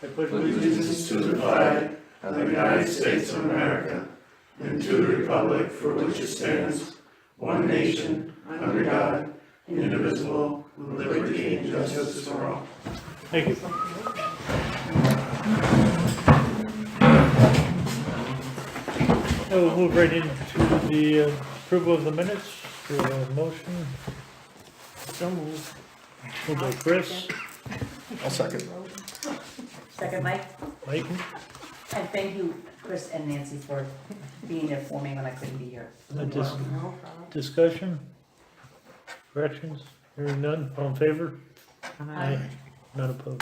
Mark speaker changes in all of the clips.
Speaker 1: I pledge allegiance to the flag of the United States of America and to the republic for which it stands, one nation, under God, indivisible, with liberty and justice for all. Thank you. We'll move right into the approval of the minutes. Motion. So moved. Moved by Chris.
Speaker 2: I'll second.
Speaker 3: Second, Mike.
Speaker 1: Mike.
Speaker 3: And thank you, Chris and Nancy, for being there for me when I couldn't be here.
Speaker 1: Discussion? Corrections? Hearing none, all in favor? Aye. None opposed.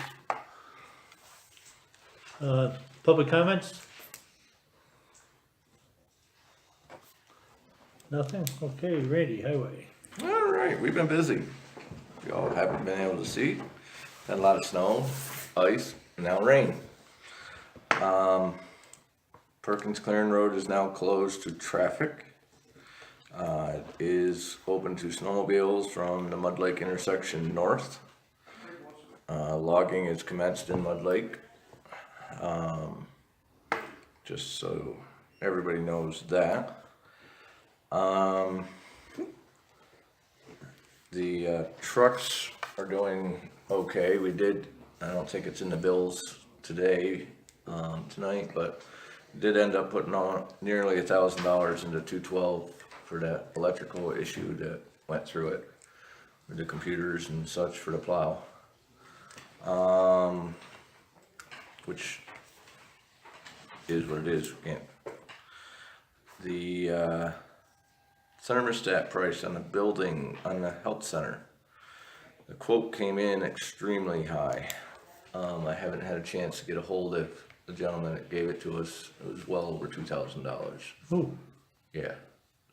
Speaker 1: Public comments? Nothing? Okay, Randy, highway.
Speaker 2: All right, we've been busy. You all haven't been able to see. Had a lot of snow, ice, and now rain. Perkins Clearing Road is now closed to traffic. It is open to snowmobiles from the Mud Lake intersection north. Logging is commenced in Mud Lake. Just so everybody knows that. The trucks are doing okay. I don't think it's in the bills today, tonight, but did end up putting on nearly $1,000 into 212 for that electrical issue that went through it with the computers and such for the plow. Which is what it is. The thermostat price on the building, on the health center, the quote came in extremely high. I haven't had a chance to get a hold of the gentleman that gave it to us. It was well over $2,000.
Speaker 1: Ooh,
Speaker 2: Yeah,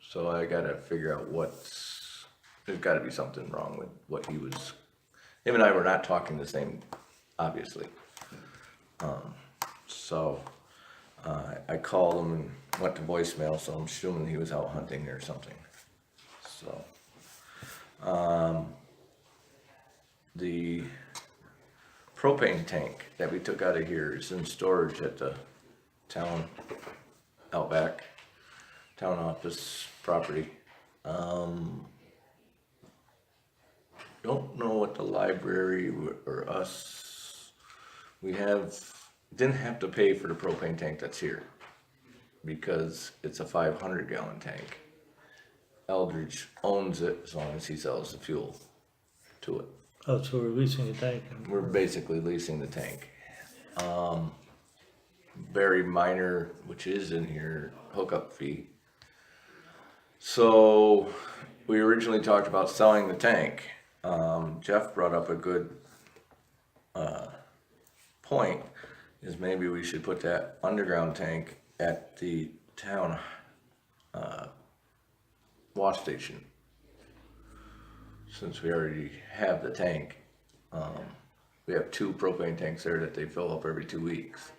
Speaker 2: so I gotta figure out there's gotta be something wrong with what him and I were not talking the same, obviously. I called him and went to voicemail, so I'm assuming he was out hunting or something. So, the propane tank that we took out of here is in storage at the town Outback town office property. Don't know what the library or us, didn't have to pay for the propane tank that's here because it's a 500 gallon tank. Eldridge owns it as long as he sells the fuel to it.
Speaker 1: oh, so we're leasing a tank.
Speaker 2: We're basically leasing the tank. Very minor, which is in here, hookup fee. So we originally talked about selling the tank. Jeff brought up a good point, is maybe we should put that underground tank at the town wash station. Since we already have the tank, we have 2 propane tanks there that they fill up every 2 weeks.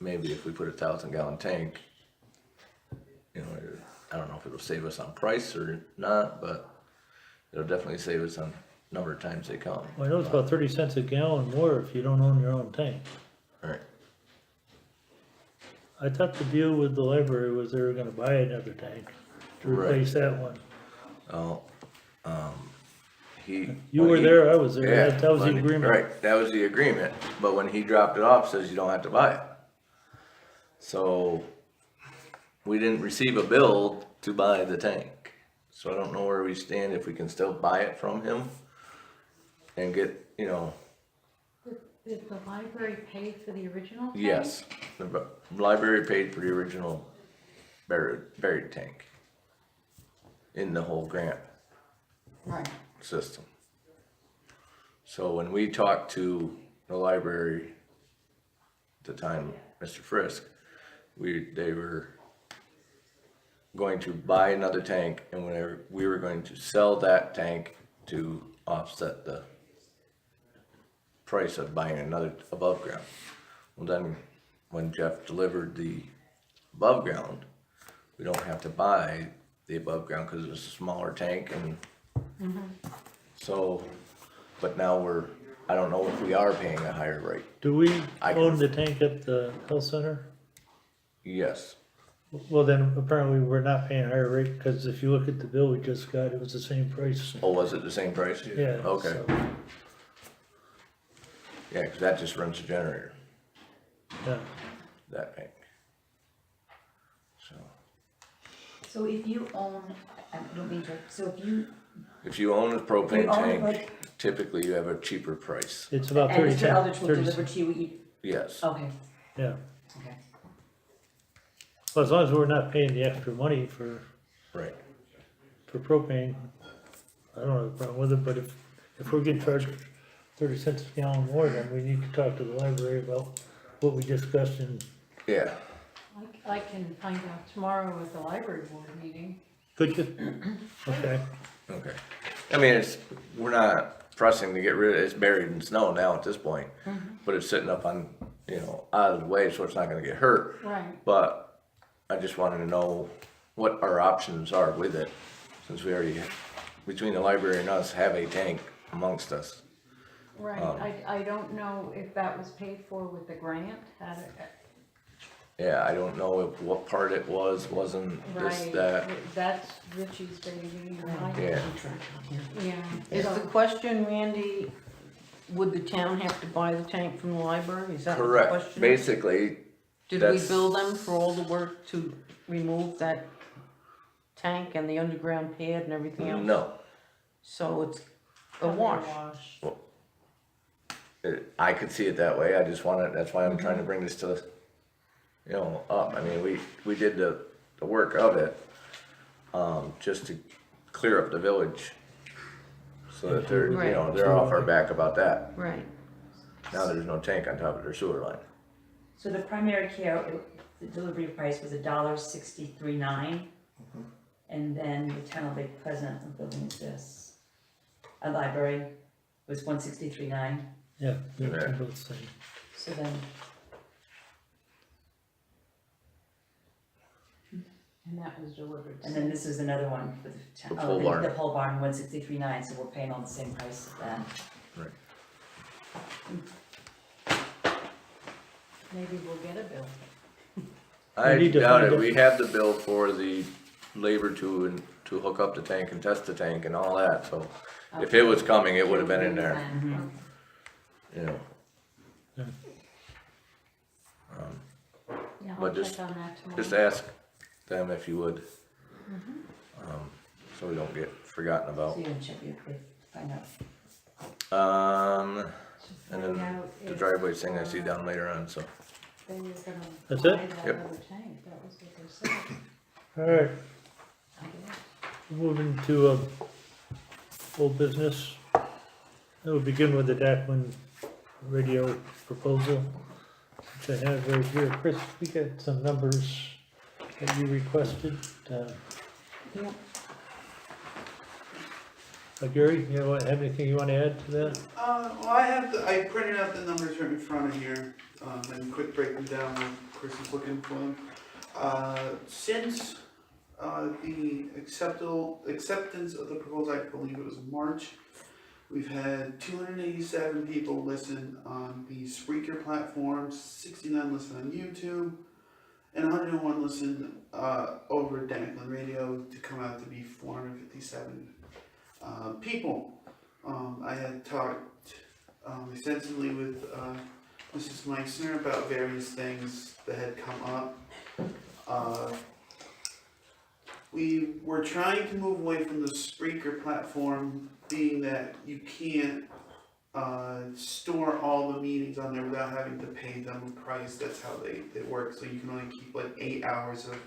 Speaker 2: Maybe if we put a 1,000 gallon tank, I don't know if it'll save us on price or not, but it'll definitely save us on number of times they come.
Speaker 1: Well, I know it's about 30 cents a gallon more if you don't own your own tank.
Speaker 2: Alright,
Speaker 1: I thought the deal with the library was they were gonna buy another tank to replace that one. You were there, I was there,
Speaker 2: yeah,
Speaker 1: that was the agreement.
Speaker 2: Right, that was the agreement, but when he dropped it off, says you don't have to buy it. So, we didn't receive a bill to buy the tank, so I don't know where we stand, if we can still buy it from him and get,
Speaker 4: Did the library pay for the original tank?
Speaker 2: yes, the library paid for the original buried tank in the whole grant
Speaker 3: Right.
Speaker 2: system. So when we talked to the library at the time, Mr. Frisk, they were going to buy another tank, and we were going to sell that tank to offset the price of buying another above ground. Well, then when Jeff delivered the above ground, we don't have to buy the above ground because it's a smaller tank, and so, but now we're I don't know if we are paying a higher rate.
Speaker 5: Do we
Speaker 2: I can-
Speaker 5: own the tank at the health center?
Speaker 2: Yes,
Speaker 5: Well, then apparently we're not paying a higher rate, cause if you look at the bill we just got, it was the same price.
Speaker 2: oh, was it the same price?
Speaker 5: Yeah.
Speaker 2: Okay,
Speaker 5: so,
Speaker 2: yeah, cause that just runs the generator,
Speaker 5: Yeah,
Speaker 2: that tank. So,
Speaker 3: So if you own, I don't mean to, so
Speaker 2: if you own a
Speaker 3: you
Speaker 2: propane
Speaker 3: own it,
Speaker 2: tank,
Speaker 3: like,
Speaker 2: typically you have a cheaper price,
Speaker 5: it's about
Speaker 3: and
Speaker 5: 30
Speaker 3: Mr. Eldridge will
Speaker 5: 30
Speaker 3: deliver to you,
Speaker 2: yes,
Speaker 3: okay,
Speaker 5: yeah.
Speaker 3: okay.
Speaker 5: Well, as long as we're not paying the extra money for
Speaker 2: right,
Speaker 5: propane, I don't have a problem with it, but if we're getting charged 30 cents a gallon more, then we need to talk to the library about what we discussed in,
Speaker 2: yeah,
Speaker 4: I can find out tomorrow at the library board meeting.
Speaker 5: could you? Okay,
Speaker 2: okay. I mean, we're not pressing to get rid of it, it's buried in snow now at this point, but it's sitting up on, out of the way, so it's not gonna get hurt.
Speaker 4: Right.
Speaker 2: But I just wanted to know what our options are with it, since we already, between the library and us, have a tank amongst us.
Speaker 4: Right, I don't know if that was paid for with the grant, had it,
Speaker 2: Yeah, I don't know what part it wasn't this,
Speaker 4: right,
Speaker 2: that,
Speaker 4: that's Richie's baby, right?
Speaker 2: yeah.
Speaker 4: Yeah.
Speaker 6: Is
Speaker 4: so-
Speaker 6: the question, Randy, would the town have to buy the tank from the library? Is that what the
Speaker 2: Correct,
Speaker 6: question is?
Speaker 2: basically,
Speaker 6: Did we
Speaker 2: that's-
Speaker 6: bill them for all the work to remove that tank and the underground pad and everything else?
Speaker 2: no.
Speaker 6: So it's a wash?
Speaker 2: I could see it that way, I just wanted, that's why I'm trying to bring this to, up, I mean, we did the work of it, just to clear up the village. So that they're,
Speaker 6: Right.
Speaker 2: they're off our back about that,
Speaker 6: Right.
Speaker 2: now there's no tank on top of their sewer line.
Speaker 3: So the primary care, the delivery price was $1.63.9. And then the town of Lake Pleasant, the building is this, a library was $163.9.
Speaker 5: yeah, they're
Speaker 2: Yeah.
Speaker 5: both the same.
Speaker 3: So then,
Speaker 4: And that was delivered.
Speaker 3: and then this is another one for the town,
Speaker 2: The pole barn.
Speaker 3: the pole barn, $163.9, so we're paying all the same price as that.
Speaker 4: Maybe we'll get a bill.
Speaker 2: I
Speaker 5: need to
Speaker 2: doubt
Speaker 5: find
Speaker 2: it,
Speaker 5: out-
Speaker 2: we have the bill for the labor to hook up the tank and test the tank and all that, so. If it was coming, it would have been in there, you know.
Speaker 4: Yeah, I'll
Speaker 2: But just-
Speaker 4: check on that tomorrow.
Speaker 2: Just ask them if you would. So we don't get forgotten
Speaker 3: So
Speaker 2: about.
Speaker 3: you can check it, find out.
Speaker 2: And
Speaker 4: Find
Speaker 2: then
Speaker 4: out
Speaker 2: the
Speaker 4: if,
Speaker 2: driveway thing I see down later on, so.
Speaker 4: they were gonna
Speaker 5: That's
Speaker 4: buy
Speaker 5: it?
Speaker 4: that
Speaker 2: Yep.
Speaker 4: other tank, that was what they said.
Speaker 5: Alright,
Speaker 4: I guess.
Speaker 5: moving to, old business. We'll begin with the Dackman radio proposal, which I have right here. Chris, we got some numbers that you requested.
Speaker 6: Yep.
Speaker 5: Gary, you have anything you wanna add to that?
Speaker 1: Well, I printed out the numbers right in front of here, and quick break them down when Chris is looking for them. Since, the acceptance of the proposal, I believe it was March, we've had 287 people listen on the Spreaker platform, 69 listen on YouTube, and 101 listen, over Dackman Radio to come out to be 457 people. I had talked extensively with Mrs. Meissner about various things that had come up. We were trying to move away from the Spreaker platform, being that you can't store all the meetings on there without having to pay them a price. That's how they work. So you can only keep like 8 hours of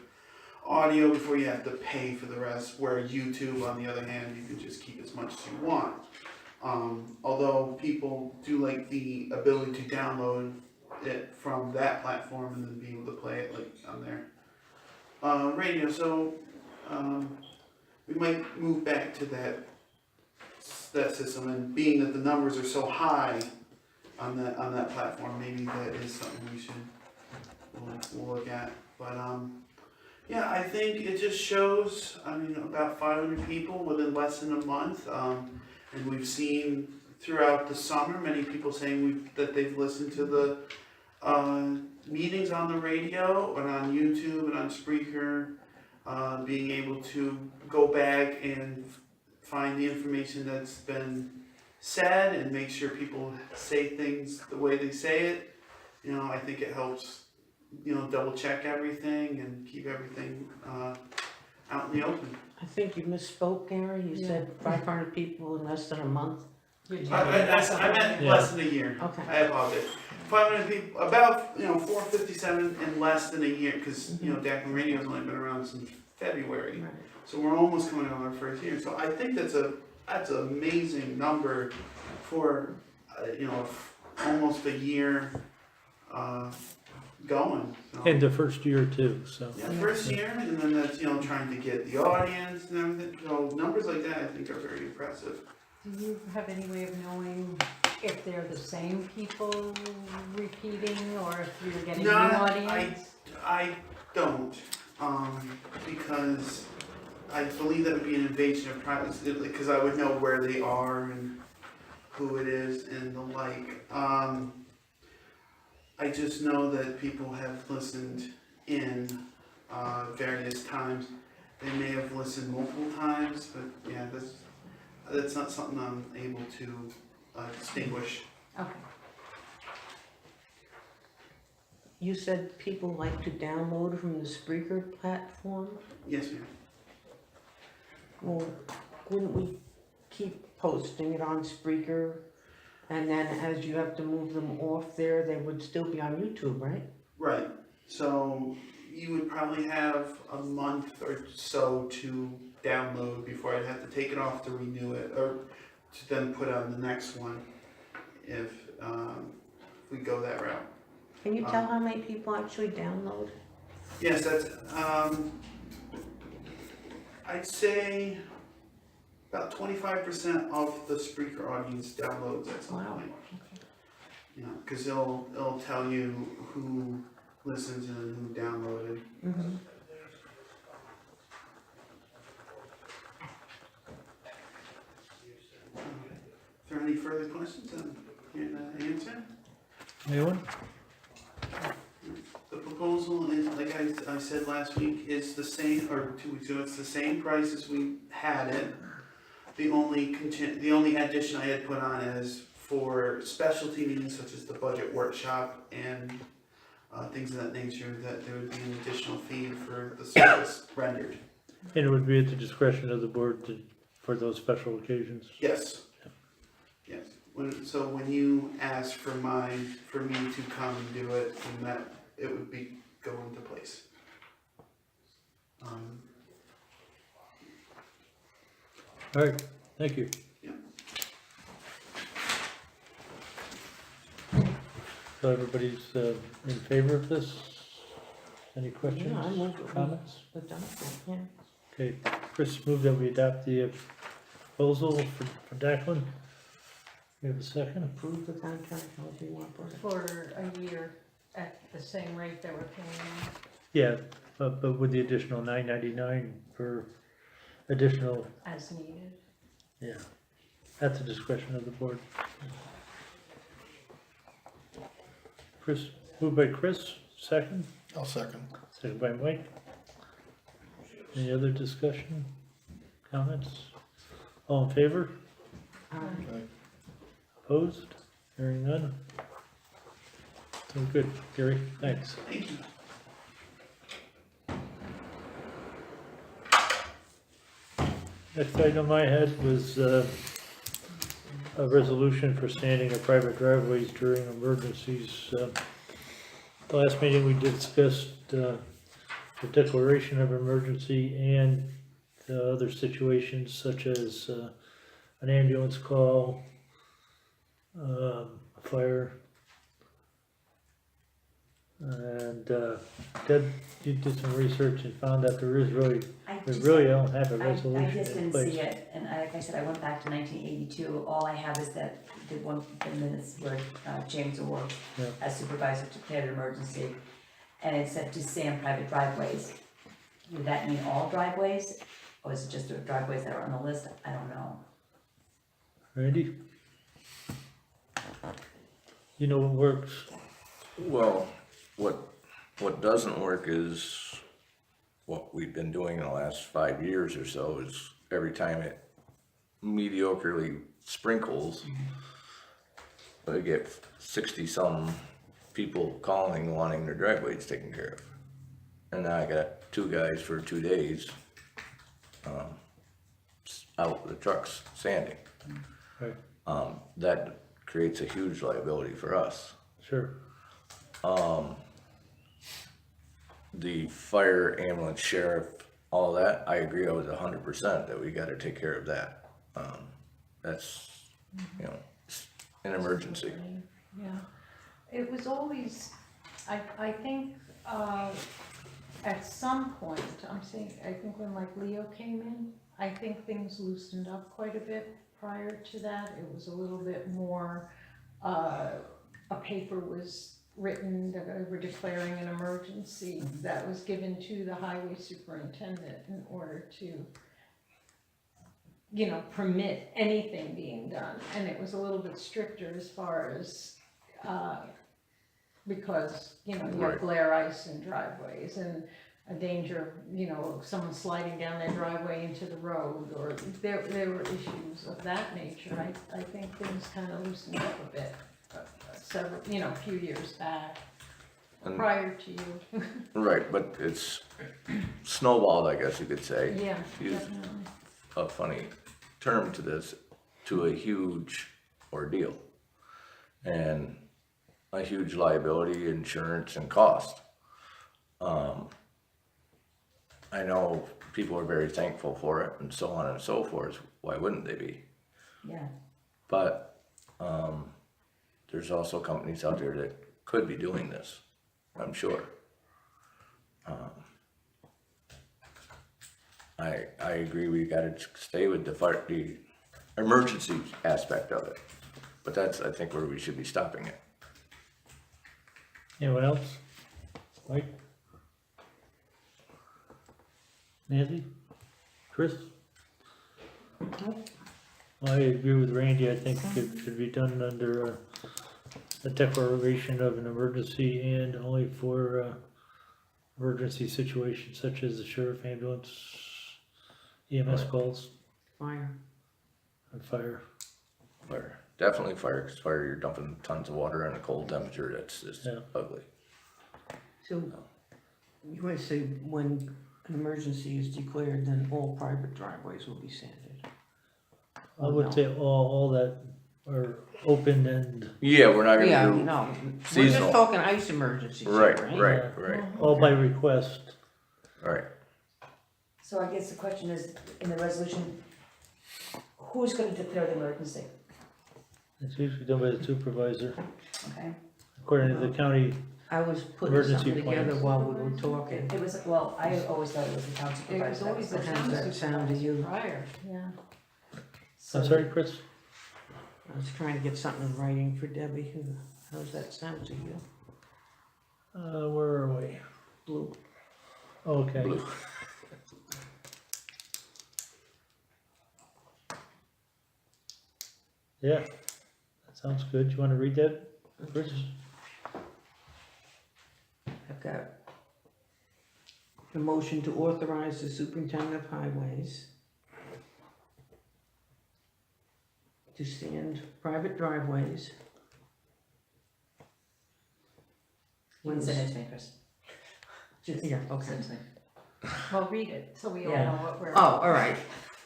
Speaker 1: audio before you have to pay for the rest, where YouTube, on the other hand, you can just keep as much as you want. Although people do like the ability to download it from that platform and then be able to play it like on their radio. So we might move back to that system, and being that the numbers are so high on that platform, maybe that is something we'll look at. But yeah, I think it just shows, about 500 people within less than a month, and we've seen throughout the summer, many people saying that they've listened to the meetings on the radio and on YouTube and on Spreaker, being able to go back and find the information that's been said and make sure people say things the way they say it. You know, I think it helps, you know, double check everything and keep everything out in the open.
Speaker 6: I think you misspoke, Gary, you said 500 people in less than a month.
Speaker 1: I meant less than a year.
Speaker 6: Okay.
Speaker 1: I apologize. 500 people, about, you know, 457 in less than a year, because, you know, Dackman Radio's only been around since February.
Speaker 6: Right.
Speaker 1: So we're almost coming on our first year. So I think that's an amazing number for, you know, almost a year going. So.
Speaker 5: And the first year too, so.
Speaker 1: Yeah, first year, and then that's, you know, trying to get the audience and everything. So numbers like that I think are very impressive.
Speaker 4: Do you have any way of knowing if they're the same people repeating, or if you're getting new
Speaker 1: No,
Speaker 4: audience?
Speaker 1: I don't, because I believe that would be an invasion of privacy, because I would know where they are and who it is and the like. I just know that people have listened in various times. They may have listened multiple times, but yeah, that's not something I'm able to distinguish.
Speaker 4: Okay.
Speaker 6: You said people like to download from the Spreaker platform?
Speaker 1: Yes, ma'am.
Speaker 6: Well, wouldn't we keep posting it on Spreaker? And then as you have to move them off there, they would still be on YouTube, right?
Speaker 1: Right. So you would probably have a month or so to download before I'd have to take it off to renew it, or to then put on the next one if we go that route.
Speaker 6: Can you tell how many people actually download?
Speaker 1: Yes, that's, I'd say about 25% of the Spreaker audience downloads at some
Speaker 6: Wow.
Speaker 1: point. You know, because it'll tell you who listens and who downloaded.
Speaker 6: Mm-hmm.
Speaker 1: If there are any further questions, I'm here to answer.
Speaker 5: Anyone?
Speaker 1: The proposal is, like I said last week, is the same, or 2 weeks ago, it's the same price as we had it. The only addition I had put on is for specialty meetings such as the budget workshop and things of that nature, that there would be an additional fee for the service rendered.
Speaker 5: And it would be at the discretion of the board for those special occasions?
Speaker 1: Yes. Yes. So when you ask for me to come and do it, then that, it would be go into place.
Speaker 5: All right, thank you.
Speaker 1: Yeah.
Speaker 5: So everybody's in favor of this? Any questions,
Speaker 6: Yeah, I move it.
Speaker 5: comments?
Speaker 6: Yeah.
Speaker 5: Okay, Chris moved that we adopt the proposal for Declan. We have a second?
Speaker 6: Approve the contract, however you want to put it.
Speaker 4: For a year at the same rate that we're paying now?
Speaker 5: Yeah, but with the additional $9.99 per additional,
Speaker 4: As needed.
Speaker 5: yeah, at the discretion of the board. Chris, moved by Chris, second,
Speaker 7: I'll second.
Speaker 5: second by Mike. Any other discussion, comments? All in favor?
Speaker 7: Okay.
Speaker 5: Opposed? Hearing none? So good, Gary, thanks.
Speaker 1: Thank you.
Speaker 5: Next item I had was a resolution for standing of private driveways during emergencies. The last meeting we discussed the declaration of emergency and other situations such as an ambulance call, a fire. And Deb, you did some research and found that we really don't have a
Speaker 3: I
Speaker 5: resolution
Speaker 3: just
Speaker 5: in
Speaker 3: didn't see
Speaker 5: place.
Speaker 3: it, and like I said, I went back to 1982, all I have is that, the minutes where James Orr,
Speaker 5: Yeah.
Speaker 3: as supervisor, declared an emergency, and it said to sand private driveways. Would that mean all driveways, or is it just the driveways that are on the list? I don't know.
Speaker 5: Randy? You know what works?
Speaker 2: Well, what doesn't work is what we've been doing in the last 5 years or so is every time it mediocrely sprinkles, we get 60-some people calling wanting their driveways taken care of. And now I got 2 guys for 2 days, out with the trucks sanding.
Speaker 5: Right,
Speaker 2: That creates a huge liability for us.
Speaker 5: sure.
Speaker 2: The fire, ambulance, sheriff, all that, I agree, I was 100% that we gotta take care of that. That's, you know, an emergency.
Speaker 4: Yeah, it was always, I think, at some point, I think when like Leo came in, I think things loosened up quite a bit prior to that. It was a little bit more, a paper was written that they were declaring an emergency that was given to the highway superintendent in order to, you know, permit anything being done. And it was a little bit stricter as far as, because, you know, you
Speaker 2: Right.
Speaker 4: have glare ice in driveways and a danger, you know, of someone sliding down their driveway into the road, or there were issues of that nature. I think things kind of loosened up a bit, several, you know, a few years back,
Speaker 2: And-
Speaker 4: prior to you.
Speaker 2: Right, but it's snowballed, I guess you could say.
Speaker 4: Yeah,
Speaker 2: Use
Speaker 4: definitely.
Speaker 2: a funny term to this, to a huge ordeal. And a huge liability, insurance and cost. I know people are very thankful for it and so on and so forth. Why wouldn't they be?
Speaker 3: Yeah,
Speaker 2: But, there's also companies out there that could be doing this, I'm sure. I agree, we gotta stay with the fire, the emergency aspect of it. But that's, I think, where we should be stopping it.
Speaker 5: Anyone else? Mike? Nancy? Chris? I agree with Randy, I think it should be done under a declaration of an emergency and only for emergency situations such as the sheriff, ambulance, EMS calls,
Speaker 6: Fire.
Speaker 5: and fire.
Speaker 2: Fire, definitely fire, 'cause fire, you're dumping tons of water in a cold temperature, that's just
Speaker 5: Yeah.
Speaker 2: ugly.
Speaker 6: So, you want to say when an emergency is declared, then all private driveways will be sanded?
Speaker 5: I would say all that are open and
Speaker 2: Yeah, we're not
Speaker 6: Yeah,
Speaker 2: gonna do,
Speaker 6: no, we're
Speaker 2: seasonal.
Speaker 6: just talking ice emergencies here,
Speaker 2: right,
Speaker 6: right?
Speaker 2: right, right,
Speaker 5: all by request.
Speaker 2: right.
Speaker 3: so I guess the question is, in the resolution, who's gonna declare the emergency?
Speaker 5: It's usually done by the supervisor,
Speaker 3: Okay,
Speaker 5: according to the county.
Speaker 6: I was putting
Speaker 5: Emergency
Speaker 6: something together
Speaker 5: plans.
Speaker 6: while we were talking.
Speaker 3: it was, well, I always thought it was the town
Speaker 4: It
Speaker 3: supervisor.
Speaker 4: was always the
Speaker 6: How
Speaker 4: town
Speaker 6: does that sound to you?
Speaker 4: supervisor prior, yeah.
Speaker 5: I'm sorry, Chris?
Speaker 6: I was trying to get something in writing for Debbie. How does that sound to you?
Speaker 5: Where are we?
Speaker 6: Blue.
Speaker 5: Okay.
Speaker 2: Blue.
Speaker 5: Yeah, that sounds good. You wanna read that, Chris?
Speaker 6: I've got the motion to authorize the superintendent of highways to sand private driveways.
Speaker 3: You can send it to me, Chris.
Speaker 6: Just- Yeah, okay.
Speaker 3: Send it to me.
Speaker 4: Well, read it, so we all
Speaker 3: Yeah.
Speaker 4: know what we're.
Speaker 6: Oh, all right.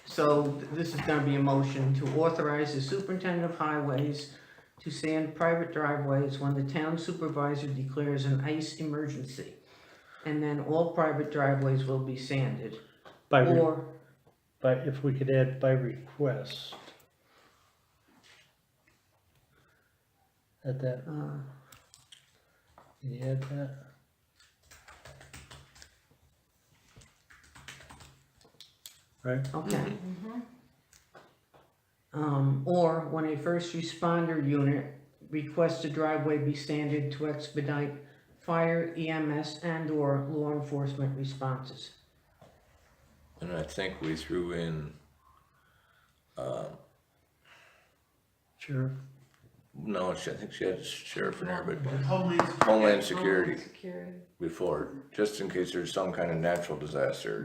Speaker 6: So this is gonna be a motion to authorize the superintendent of highways to sand private driveways when the town supervisor declares an ice emergency. And then all private driveways will be sanded,
Speaker 5: By,
Speaker 6: or,
Speaker 5: if we could add by request. At that, can you add that? Right,
Speaker 6: okay. Or when a first responder unit requests a driveway be sanded to expedite fire, EMS, and/or law enforcement responses.
Speaker 2: And I think we threw in,
Speaker 5: sure.
Speaker 2: No, I think she had sheriff in there, but
Speaker 1: Homeland
Speaker 2: Homeland Security
Speaker 4: Security.
Speaker 2: before, just in case there's some kind of natural disaster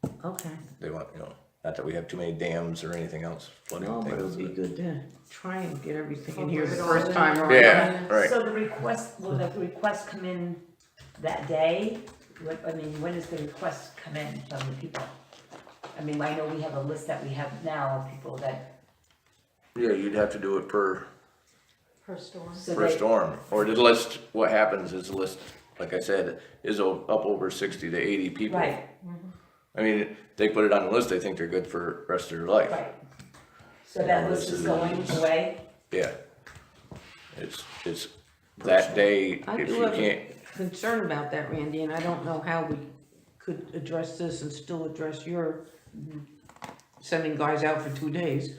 Speaker 2: that
Speaker 6: Okay,
Speaker 2: they want, not that we have too many dams or anything else flooding
Speaker 6: no, but it
Speaker 2: things.
Speaker 6: would be good to try and get everything in here the
Speaker 4: Cover it all
Speaker 6: first
Speaker 4: in.
Speaker 6: time around.
Speaker 2: Yeah, right.
Speaker 3: So the request, will the request come in that day? When does the request come in from the people? I mean, I know we have a list that we have now of people that,
Speaker 2: Yeah, you'd have to do it per
Speaker 4: storm.
Speaker 3: so
Speaker 2: per
Speaker 3: they,
Speaker 2: storm, or the list, what happens is the list, like I said, is up over 60 to 80 people.
Speaker 3: right,
Speaker 2: I mean, they put it on the list, they think they're good for the rest of their life.
Speaker 3: right. So that list is going away?
Speaker 2: Yeah. It's that day,
Speaker 6: I
Speaker 2: if
Speaker 6: do
Speaker 2: you
Speaker 6: have
Speaker 2: can't,
Speaker 6: a concern about that, Randy, and I don't know how we could address this and still address your sending guys out for 2 days.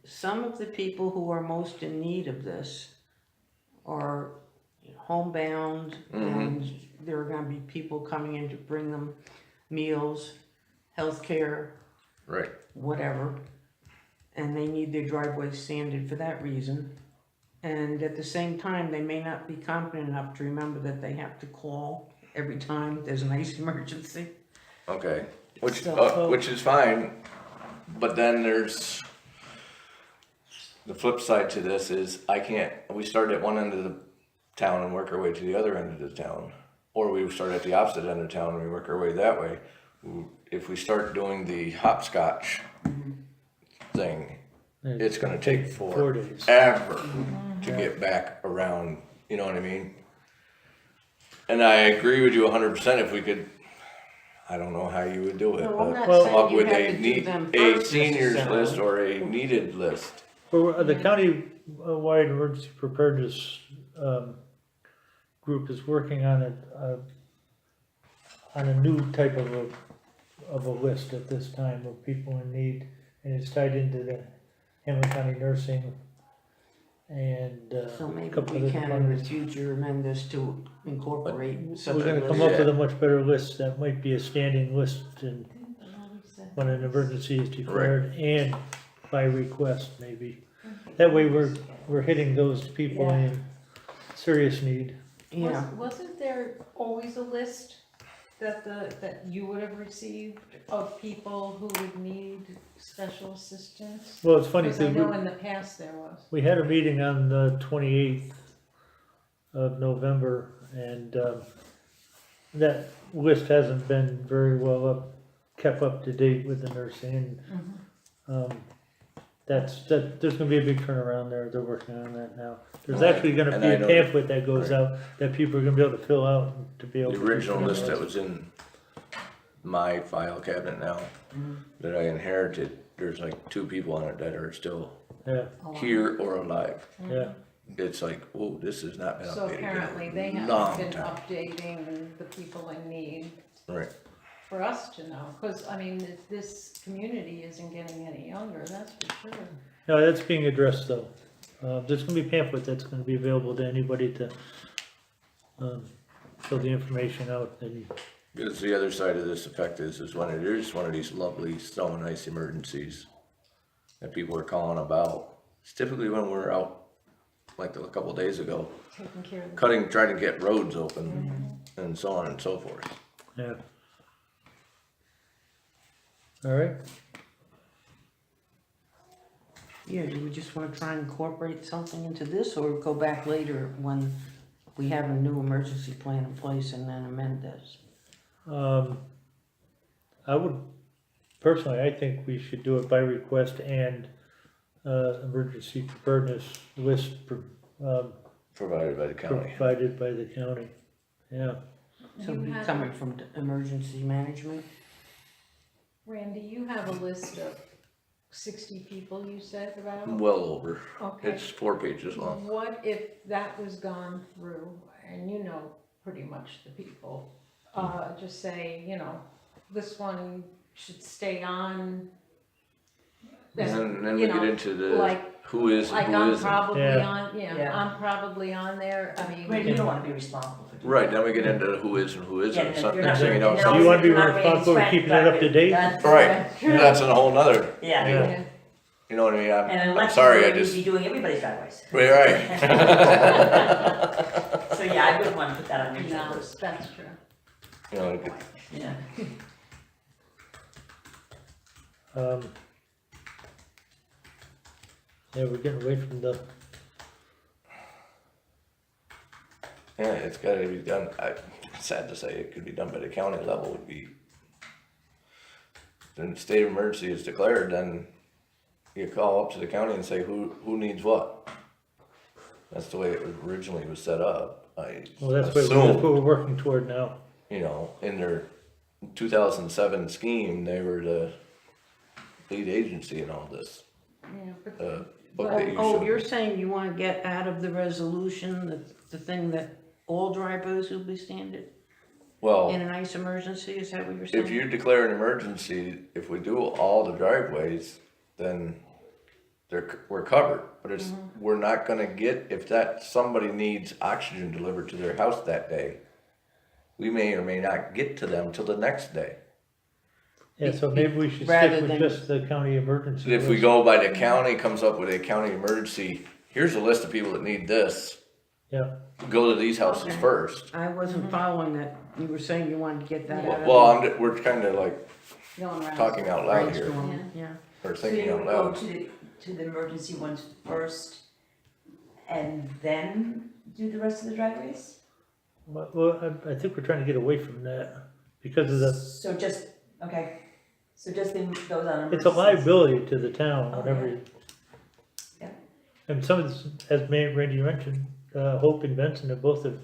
Speaker 6: Some of the people who are most in need of this are homebound, and there are gonna be people coming in to bring them meals, healthcare,
Speaker 2: right,
Speaker 6: whatever, and they need their driveways sanded for that reason. And at the same time, they may not be competent enough to remember that they have to call every time there's an ice emergency.
Speaker 2: okay, which
Speaker 6: So-
Speaker 2: is fine, but then there's the flip side to this is we start at one end of the town and work our way to the other end of the town, or we start at the opposite end of town and we work our way that way. If we start doing the hopscotch thing, it's gonna take
Speaker 5: 4 days.
Speaker 2: forever to get back around, you know what I mean? And I agree with you 100% if we could, I don't know how you would do it,
Speaker 6: No, I'm
Speaker 2: but
Speaker 6: not
Speaker 5: Well-
Speaker 2: come
Speaker 6: saying
Speaker 2: up
Speaker 6: you
Speaker 2: with
Speaker 6: have
Speaker 2: a
Speaker 6: to do
Speaker 2: need,
Speaker 6: them
Speaker 2: a
Speaker 6: first
Speaker 2: seniors
Speaker 6: necessarily.
Speaker 2: list or a needed list.
Speaker 5: Well, the county-wide emergency preparedness group is working on a new type of a list at this time of people in need, and it's tied into the Hamilton County Nursing and
Speaker 6: So
Speaker 5: a
Speaker 6: maybe
Speaker 5: couple
Speaker 6: we
Speaker 5: of
Speaker 6: can in the
Speaker 5: departments.
Speaker 6: future amend this to incorporate such a
Speaker 5: We're gonna
Speaker 6: list.
Speaker 5: come up with a much better list that might be a standing list and when an emergency is declared and by request maybe. That way we're hitting those people in serious need.
Speaker 6: Yeah,
Speaker 4: Wasn't there always a list that you would have received of people who would need special assistance?
Speaker 5: Well, it's funny,
Speaker 4: Because I
Speaker 5: 'cause
Speaker 4: know in the past there was.
Speaker 5: we had a meeting on the 28th of November, and that list hasn't been very well kept up to date with the nursing. And there's gonna be a big turnaround there. They're working on that now. There's actually gonna
Speaker 2: And
Speaker 5: be
Speaker 2: I
Speaker 5: a
Speaker 2: know-
Speaker 5: pamphlet that goes out that people are gonna be able to fill out to be able to.
Speaker 2: The original
Speaker 5: do
Speaker 2: list that
Speaker 5: this.
Speaker 2: was in my file cabinet now, that I inherited, there's like 2 people on it that are still
Speaker 5: Yeah,
Speaker 2: here or alive.
Speaker 5: yeah.
Speaker 2: It's like, whoa, this has not been
Speaker 4: So
Speaker 2: updated
Speaker 4: apparently
Speaker 2: in
Speaker 4: they
Speaker 2: a
Speaker 4: haven't
Speaker 2: long
Speaker 4: been
Speaker 2: time.
Speaker 4: updating the people in need
Speaker 2: Right,
Speaker 4: for us to know, because, I mean, this community isn't getting any younger, that's for sure.
Speaker 5: No, that's being addressed though. There's gonna be a pamphlet that's gonna be available to anybody to fill the information out and
Speaker 2: because the other side of this effect is when it is one of these lovely snow and ice emergencies that people are calling about, it's typically when we're out, like a couple days ago,
Speaker 4: Taking care of the.
Speaker 2: trying to get roads open and so on and so forth.
Speaker 5: yeah. All right,
Speaker 6: yeah, do we just wanna try and incorporate something into this, or go back later when we have a new emergency plan in place and then amend this?
Speaker 5: I would, personally, I think we should do it by request and, emergency preparedness list,
Speaker 2: Provided by the county.
Speaker 5: provided by the county, yeah.
Speaker 6: So
Speaker 4: You
Speaker 6: be
Speaker 4: have-
Speaker 6: coming from emergency management?
Speaker 4: Randy, you have a list of 60 people you said about?
Speaker 2: Well over.
Speaker 4: Okay.
Speaker 2: It's 4 pages long.
Speaker 4: What if that was gone through, and you know pretty much the people, just say, this one should stay on.
Speaker 2: And then we
Speaker 4: you
Speaker 2: get
Speaker 4: know,
Speaker 2: into the
Speaker 4: like-
Speaker 2: who is and
Speaker 4: Like
Speaker 2: who
Speaker 4: I'm
Speaker 2: isn't.
Speaker 4: probably
Speaker 5: Yeah.
Speaker 4: on,
Speaker 3: Yeah.
Speaker 4: I'm probably on there, I mean.
Speaker 3: Right, you don't wanna be responsible for doing
Speaker 2: Right,
Speaker 3: that.
Speaker 2: then we get into who is and who
Speaker 3: Yeah,
Speaker 2: isn't.
Speaker 3: and
Speaker 2: Some-
Speaker 3: if you're
Speaker 2: Next
Speaker 3: not-
Speaker 2: thing you know,
Speaker 3: and then
Speaker 5: Do you
Speaker 3: also
Speaker 5: wanna
Speaker 3: if
Speaker 5: be
Speaker 3: you're not
Speaker 5: responsible for
Speaker 3: being
Speaker 5: keeping it up to date?
Speaker 3: that's-
Speaker 2: Right, that's a whole nother,
Speaker 3: Yeah.
Speaker 2: Yeah.
Speaker 4: Yeah.
Speaker 2: You know what I mean?
Speaker 3: And
Speaker 2: I'm
Speaker 3: election,
Speaker 2: sorry, I
Speaker 3: we'd
Speaker 2: just,
Speaker 3: be doing everybody's driveways.
Speaker 2: right.
Speaker 3: So yeah, I wouldn't wanna put that on your
Speaker 4: No,
Speaker 3: shoulders,
Speaker 4: that's true.
Speaker 2: You know, it could-
Speaker 3: yeah.
Speaker 5: Yeah, we're getting away from the,
Speaker 2: yeah, it's gotta be done, sad to say, it could be done by the county level would be. Then state of emergency is declared, then you call up to the county and say, who needs what? That's the way it originally was set up, I
Speaker 5: well, that's what
Speaker 2: assume,
Speaker 5: we're working toward now.
Speaker 2: you know, in their 2007 scheme, they were the lead agency in all this.
Speaker 4: Yeah, but
Speaker 2: Book that you
Speaker 6: Oh,
Speaker 2: showed.
Speaker 6: you're saying you wanna get out of the resolution, the thing that all driveways will be standard
Speaker 2: Well,
Speaker 6: in an ice emergency, is that what you're saying?
Speaker 2: if you declare an emergency, if we do all the driveways, then we're covered. But it's, we're not gonna get, if somebody needs oxygen delivered to their house that day, we may or may not get to them till the next day.
Speaker 5: Yeah, so maybe we should
Speaker 6: Rather
Speaker 5: stick with
Speaker 6: than-
Speaker 5: just the county emergency.
Speaker 2: If we
Speaker 5: list.
Speaker 2: go by the county, comes up with a county emergency, here's a list of people that need this,
Speaker 5: Yeah,
Speaker 2: go to these houses
Speaker 6: Okay.
Speaker 2: first.
Speaker 6: I wasn't following that, you were saying you wanted to get that out of
Speaker 2: Well, we're kinda like
Speaker 4: going around.
Speaker 2: talking out loud here,
Speaker 6: brainstorm, yeah.
Speaker 2: or
Speaker 3: So
Speaker 2: thinking
Speaker 3: you
Speaker 2: out
Speaker 3: would go
Speaker 2: loud.
Speaker 3: to the emergency ones first, and then do the rest of the driveways?
Speaker 5: well, I think we're trying to get away from that because of the,
Speaker 3: So just, okay, so just those on emergencies.
Speaker 5: it's a liability to the town, whatever.
Speaker 3: Okay. Yeah.
Speaker 5: And some of this, as Randy mentioned, Hope and Benson have both have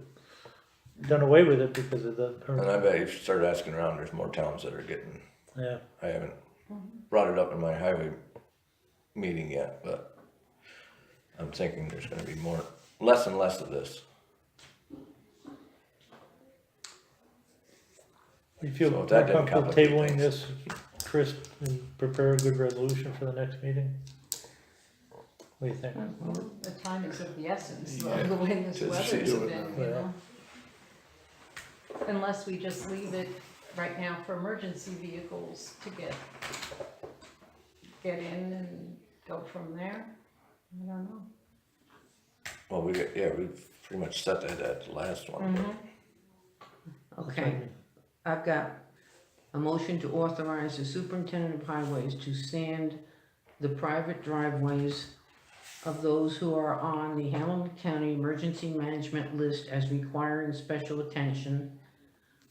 Speaker 5: done away with it because of the,
Speaker 2: And I bet if you start asking around, there's more towns that are getting,
Speaker 5: yeah.
Speaker 2: I haven't brought it up in my highway meeting yet, but I'm thinking there's gonna be less and less of this.
Speaker 5: You feel
Speaker 2: So if that didn't
Speaker 5: comfortable
Speaker 2: complicate
Speaker 5: tabling
Speaker 2: things.
Speaker 5: this, Chris, and prepare a good resolution for the next meeting? What do you think?
Speaker 4: Well, the time is of the essence,
Speaker 7: Yeah.
Speaker 4: the way this
Speaker 2: Just
Speaker 4: weather's
Speaker 2: do
Speaker 7: it
Speaker 4: been,
Speaker 5: now.
Speaker 4: you know? Unless we just leave it right now for emergency vehicles to get in and go from there, I don't know.
Speaker 2: Well, we've pretty much set that at the last one, but
Speaker 6: Okay, I've got a motion to authorize the superintendent of highways to sand the private driveways of those who are on the Hamilton County Emergency Management List as requiring special attention,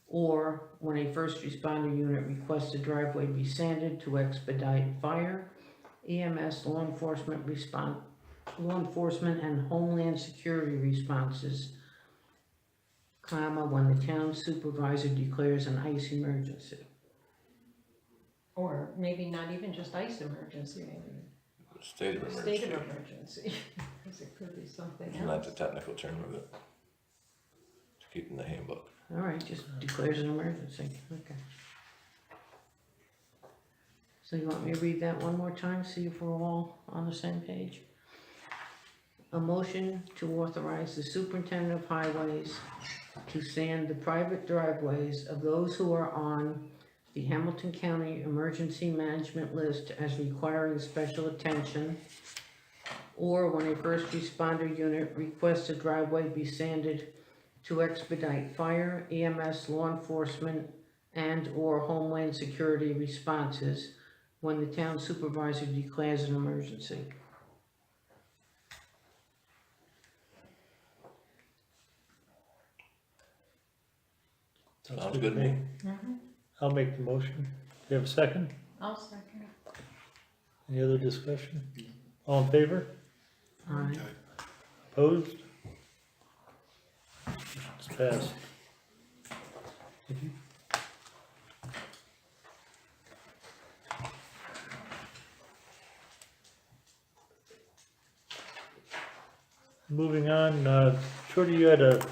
Speaker 6: or when a first responder unit requests a driveway be sanded to expedite fire, EMS, law enforcement and Homeland Security responses, when the town supervisor declares an ice emergency.
Speaker 4: Or maybe not even just ice emergency, maybe
Speaker 2: state of
Speaker 4: a
Speaker 2: emergency,
Speaker 4: state of emergency, because it could be something
Speaker 2: isn't that
Speaker 4: else.
Speaker 2: the technical term of it? To keep in the handbook.
Speaker 6: All right, just declares an emergency, okay. So you want me to read that one more time, see if we're all on the same page? A motion to authorize the superintendent of highways to sand the private driveways of those who are on the Hamilton County Emergency Management List as requiring special attention, or when a first responder unit requests a driveway be sanded to expedite fire, EMS, law enforcement, and/or Homeland Security responses when the town supervisor declares an emergency.
Speaker 2: Sounds good to me.
Speaker 5: I'll make the motion. Do you have a second?
Speaker 4: I'll second it.
Speaker 5: Any other discussion? All in favor?
Speaker 6: Aye.
Speaker 5: Opposed? It's passed. Moving on, Shorty, you had a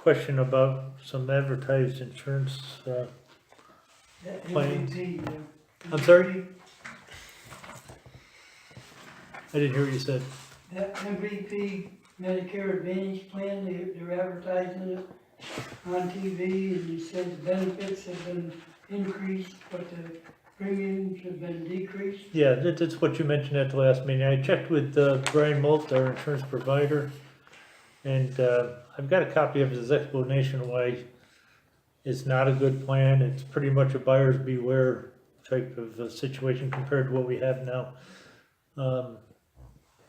Speaker 5: question about some advertised insurance, Claim. I'm sorry? I didn't hear what you said.
Speaker 8: That MVP Medicare Advantage plan, they're advertising it on TV, and you said the benefits have been increased, but the premiums have been decreased.
Speaker 5: Yeah, that's what you mentioned at the last meeting. I checked with Brian Molt, our insurance provider, and I've got a copy of his explanation why it's not a good plan. It's pretty much a buyer's beware type of situation compared to what we have now.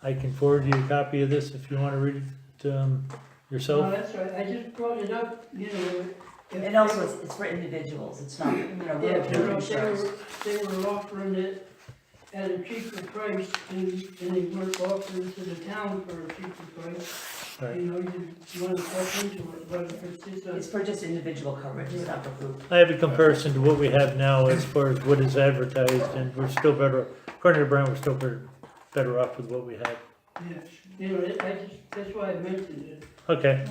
Speaker 5: I can forward you a copy of this if you want to read it
Speaker 8: No,
Speaker 5: yourself.
Speaker 8: that's right, I just brought it up, you know. if-
Speaker 3: And also, it's for individuals, it's not, you know,
Speaker 8: Yeah,
Speaker 3: we're
Speaker 8: they
Speaker 3: insurance.
Speaker 8: they were offering it at a cheaper price, and they weren't offering it to the town for a cheaper price.
Speaker 5: Right.
Speaker 8: You know, you wanna look into it, but if it's just
Speaker 3: It's
Speaker 8: a,
Speaker 3: for just individual coverage, it's not for group.
Speaker 5: I have a comparison to what we have now as far as what is advertised, and we're still better, according to Brian, we're still better off with what we have.
Speaker 8: yes, you know, I just, that's why I mentioned it.
Speaker 5: Okay,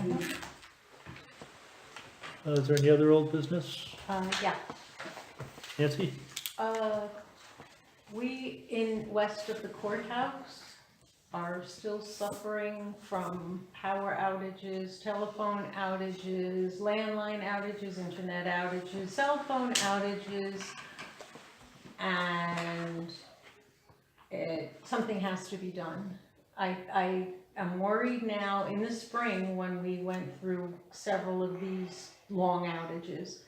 Speaker 8: You know,
Speaker 5: is there any other old business?
Speaker 4: Yeah.
Speaker 5: Nancy?
Speaker 4: We in west of the courthouse are still suffering from power outages, telephone outages, landline outages, internet outages, cell phone outages, and something has to be done. I am worried now in the spring when we went through several of these long outages.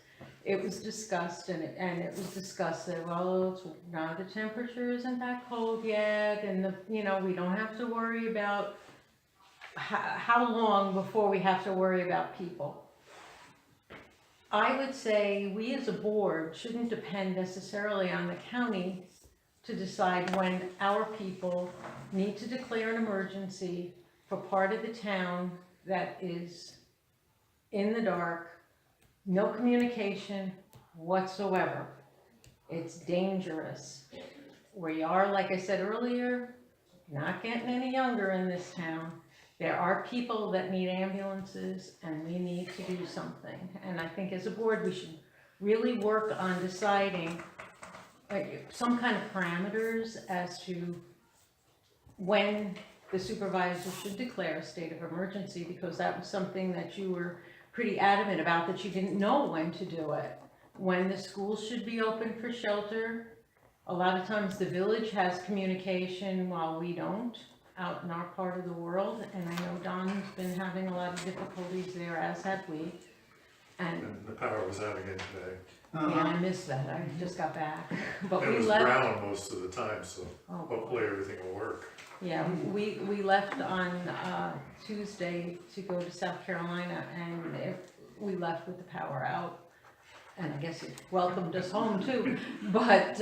Speaker 4: It was discussed and it was discussed that, well, it's, now the temperature isn't that cold yet, and we don't have to worry about how long before we have to worry about people. I would say we as a board shouldn't depend necessarily on the county to decide when our people need to declare an emergency for part of the town that is in the dark, no communication whatsoever. It's dangerous. We are, like I said earlier, not getting any younger in this town. There are people that need ambulances and we need to do something. And I think as a board, we should really work on deciding some kind of parameters as to when the supervisor should declare a state of emergency, because that was something that you were pretty adamant about, that you didn't know when to do it. When the schools should be open for shelter. A lot of times the village has communication while we don't, out in our part of the world. And I know Don's been having a lot of difficulties there, as have we. And
Speaker 1: The power was out again today.
Speaker 4: yeah, I missed that, I just got back. But
Speaker 1: It
Speaker 4: we
Speaker 1: was
Speaker 4: left,
Speaker 1: brown most of the time, so
Speaker 4: oh,
Speaker 1: hopefully everything will work.
Speaker 4: yeah, we left on Tuesday to go to South Carolina, and we left with the power out. And I guess it welcomed us home too, but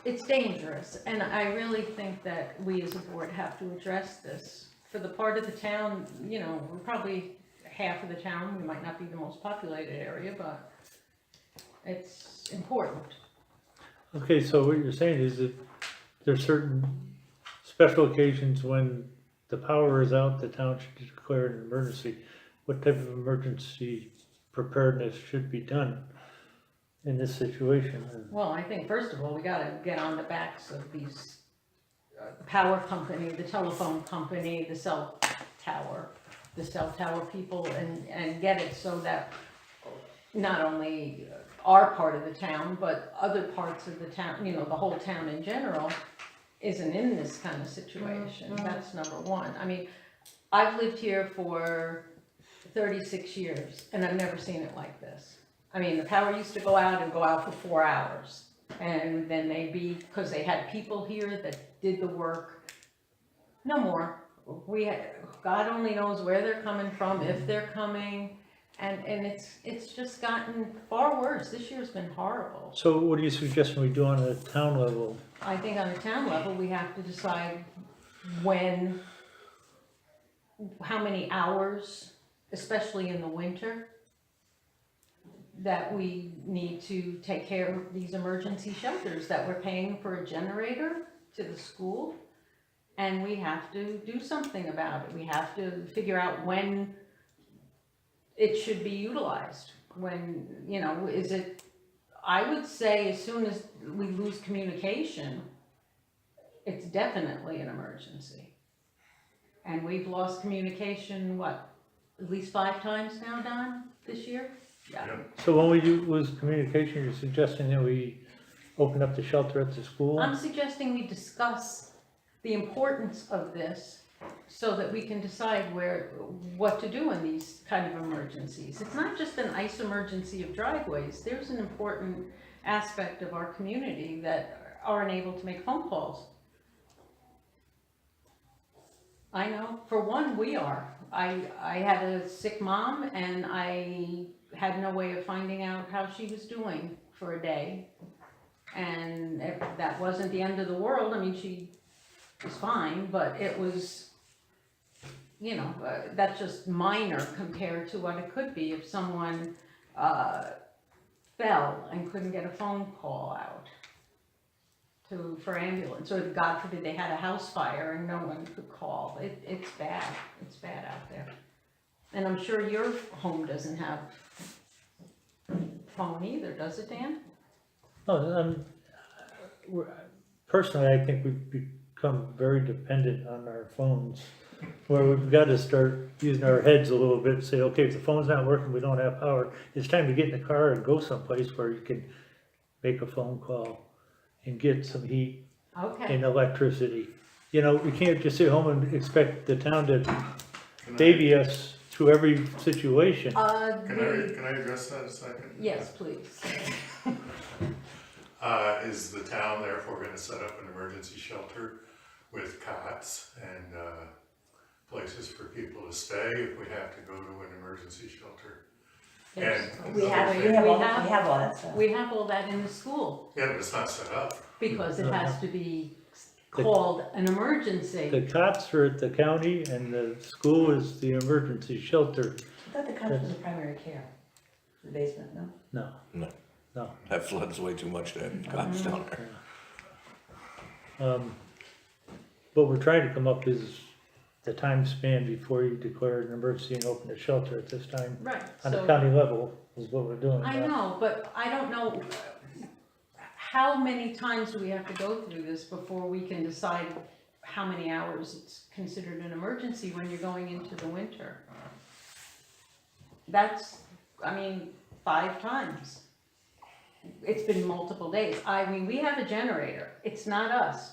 Speaker 4: it's dangerous, and I really think that we as a board have to address this. For the part of the town, we're probably half of the town, we might not be the most populated area, but it's important.
Speaker 5: Okay, so what you're saying is that there's certain special occasions when the power is out, the town should declare an emergency. What type of emergency preparedness should be done in this situation?
Speaker 4: Well, I think first of all, we gotta get on the backs of these power company, the telephone company, the cell tower people, and get it so that not only our part of the town, but other parts of the town, the whole town in general, isn't in this kind of situation. That's number one. I mean, I've lived here for 36 years, and I've never seen it like this. I mean, the power used to go out for 4 hours, and then because they had people here that did the work. No more. God only knows where they're coming from, if they're coming, and it's just gotten far worse. This year's been horrible.
Speaker 5: So what are you suggesting we do on a town level?
Speaker 4: I think on a town level, we have to decide how many hours, especially in the winter, that we need to take care of these emergency shelters, that we're paying for a generator to the school, and we have to do something about it. We have to figure out when it should be utilized. When, is it, I would say as soon as we lose communication, it's definitely an emergency. And we've lost communication, at least 5 times now, Don, this year? Yeah.
Speaker 5: So when we lose communication, you're suggesting that we open up the shelter at the school.
Speaker 4: I'm suggesting we discuss the importance of this so that we can decide what to do in these kind of emergencies. It's not just an ice emergency of driveways. There's an important aspect of our community that aren't able to make phone calls. I know, for one, we are. I had a sick mom and I had no way of finding out how she was doing for a day. And if that wasn't the end of the world. I mean, she was fine, but it was, you know, that's just minor compared to what it could be if someone fell and couldn't get a phone call out for ambulance, or God forbid they had a house fire and no one could call. It's bad out there. And I'm sure your home doesn't have phone either, does it, Dan?
Speaker 5: No, personally, I think we've become very dependent on our phones, where we've got to start using our heads a little bit and say, okay, if the phone's not working, we don't have power, it's time to get in the car and go someplace where you can make a phone call and get some heat
Speaker 4: Okay.
Speaker 5: and electricity. You know, we can't just sit home and expect the town to baby us through every situation.
Speaker 1: Can I address that a second?
Speaker 4: Yes, please.
Speaker 1: Is the town therefore gonna set up an emergency shelter with cots and, places for people to stay if we have to go to an emergency shelter?
Speaker 4: Yes.
Speaker 1: And
Speaker 3: We have,
Speaker 1: another
Speaker 3: we
Speaker 1: thing-
Speaker 3: have all,
Speaker 4: We have-
Speaker 3: we have all that stuff.
Speaker 4: We have all that in the school
Speaker 1: Yeah, but it's not set up.
Speaker 4: because it has to be called an emergency.
Speaker 5: The cots are at the county and the school is the emergency shelter.
Speaker 3: I thought the couch was a primary care, the basement, no?
Speaker 5: No,
Speaker 2: No,
Speaker 5: no.
Speaker 2: that floods way too much to have cops down there.
Speaker 5: What we're trying to come up is the time span before you declare an emergency and open a shelter at this time.
Speaker 4: Right,
Speaker 5: On the
Speaker 4: so,
Speaker 5: county level is what we're doing.
Speaker 4: I know, but I don't know, how many times do we have to go through this before we can decide how many hours it's considered an emergency when you're going into the winter? That's, I mean, 5 times. It's been multiple days. I mean, we have a generator. It's not us.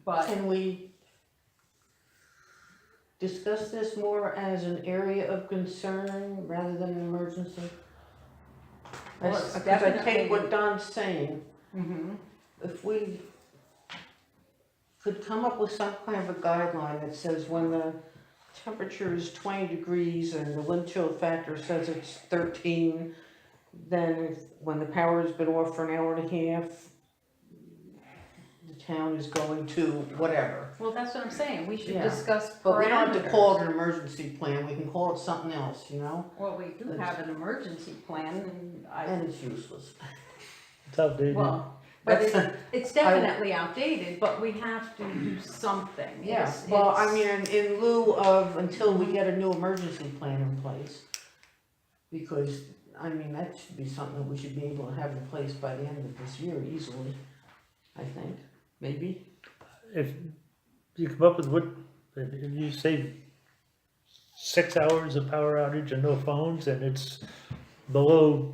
Speaker 4: But,
Speaker 6: Can we discuss this more as an area of concern rather than an emergency?
Speaker 4: Well, it's
Speaker 6: Because I
Speaker 4: definitely-
Speaker 6: take what Don's saying,
Speaker 4: mhm.
Speaker 6: if we could come up with some kind of a guideline that says when the temperature is 20 degrees and the wind chill factor says it's 13, then when the power's been off for an hour and a half, the town is going to whatever.
Speaker 4: Well, that's what I'm saying. We should
Speaker 6: Yeah.
Speaker 4: discuss
Speaker 6: But we don't have to
Speaker 4: parameters.
Speaker 6: call it an emergency plan, we can call it something else, you know?
Speaker 4: Well, we do have an emergency plan and
Speaker 6: And it's useless.
Speaker 5: It's outdated.
Speaker 4: well, but
Speaker 6: That's-
Speaker 4: it's definitely outdated, but we have to do something.
Speaker 6: Yeah,
Speaker 4: It's-
Speaker 6: well, I
Speaker 4: it's-
Speaker 6: mean, in lieu of, until we get a new emergency plan in place. Because, I mean, that should be something that we should be able to have in place by the end of this year easily, I think, maybe.
Speaker 5: If you come up with what, if you say 6 hours of power outage and no phones and it's below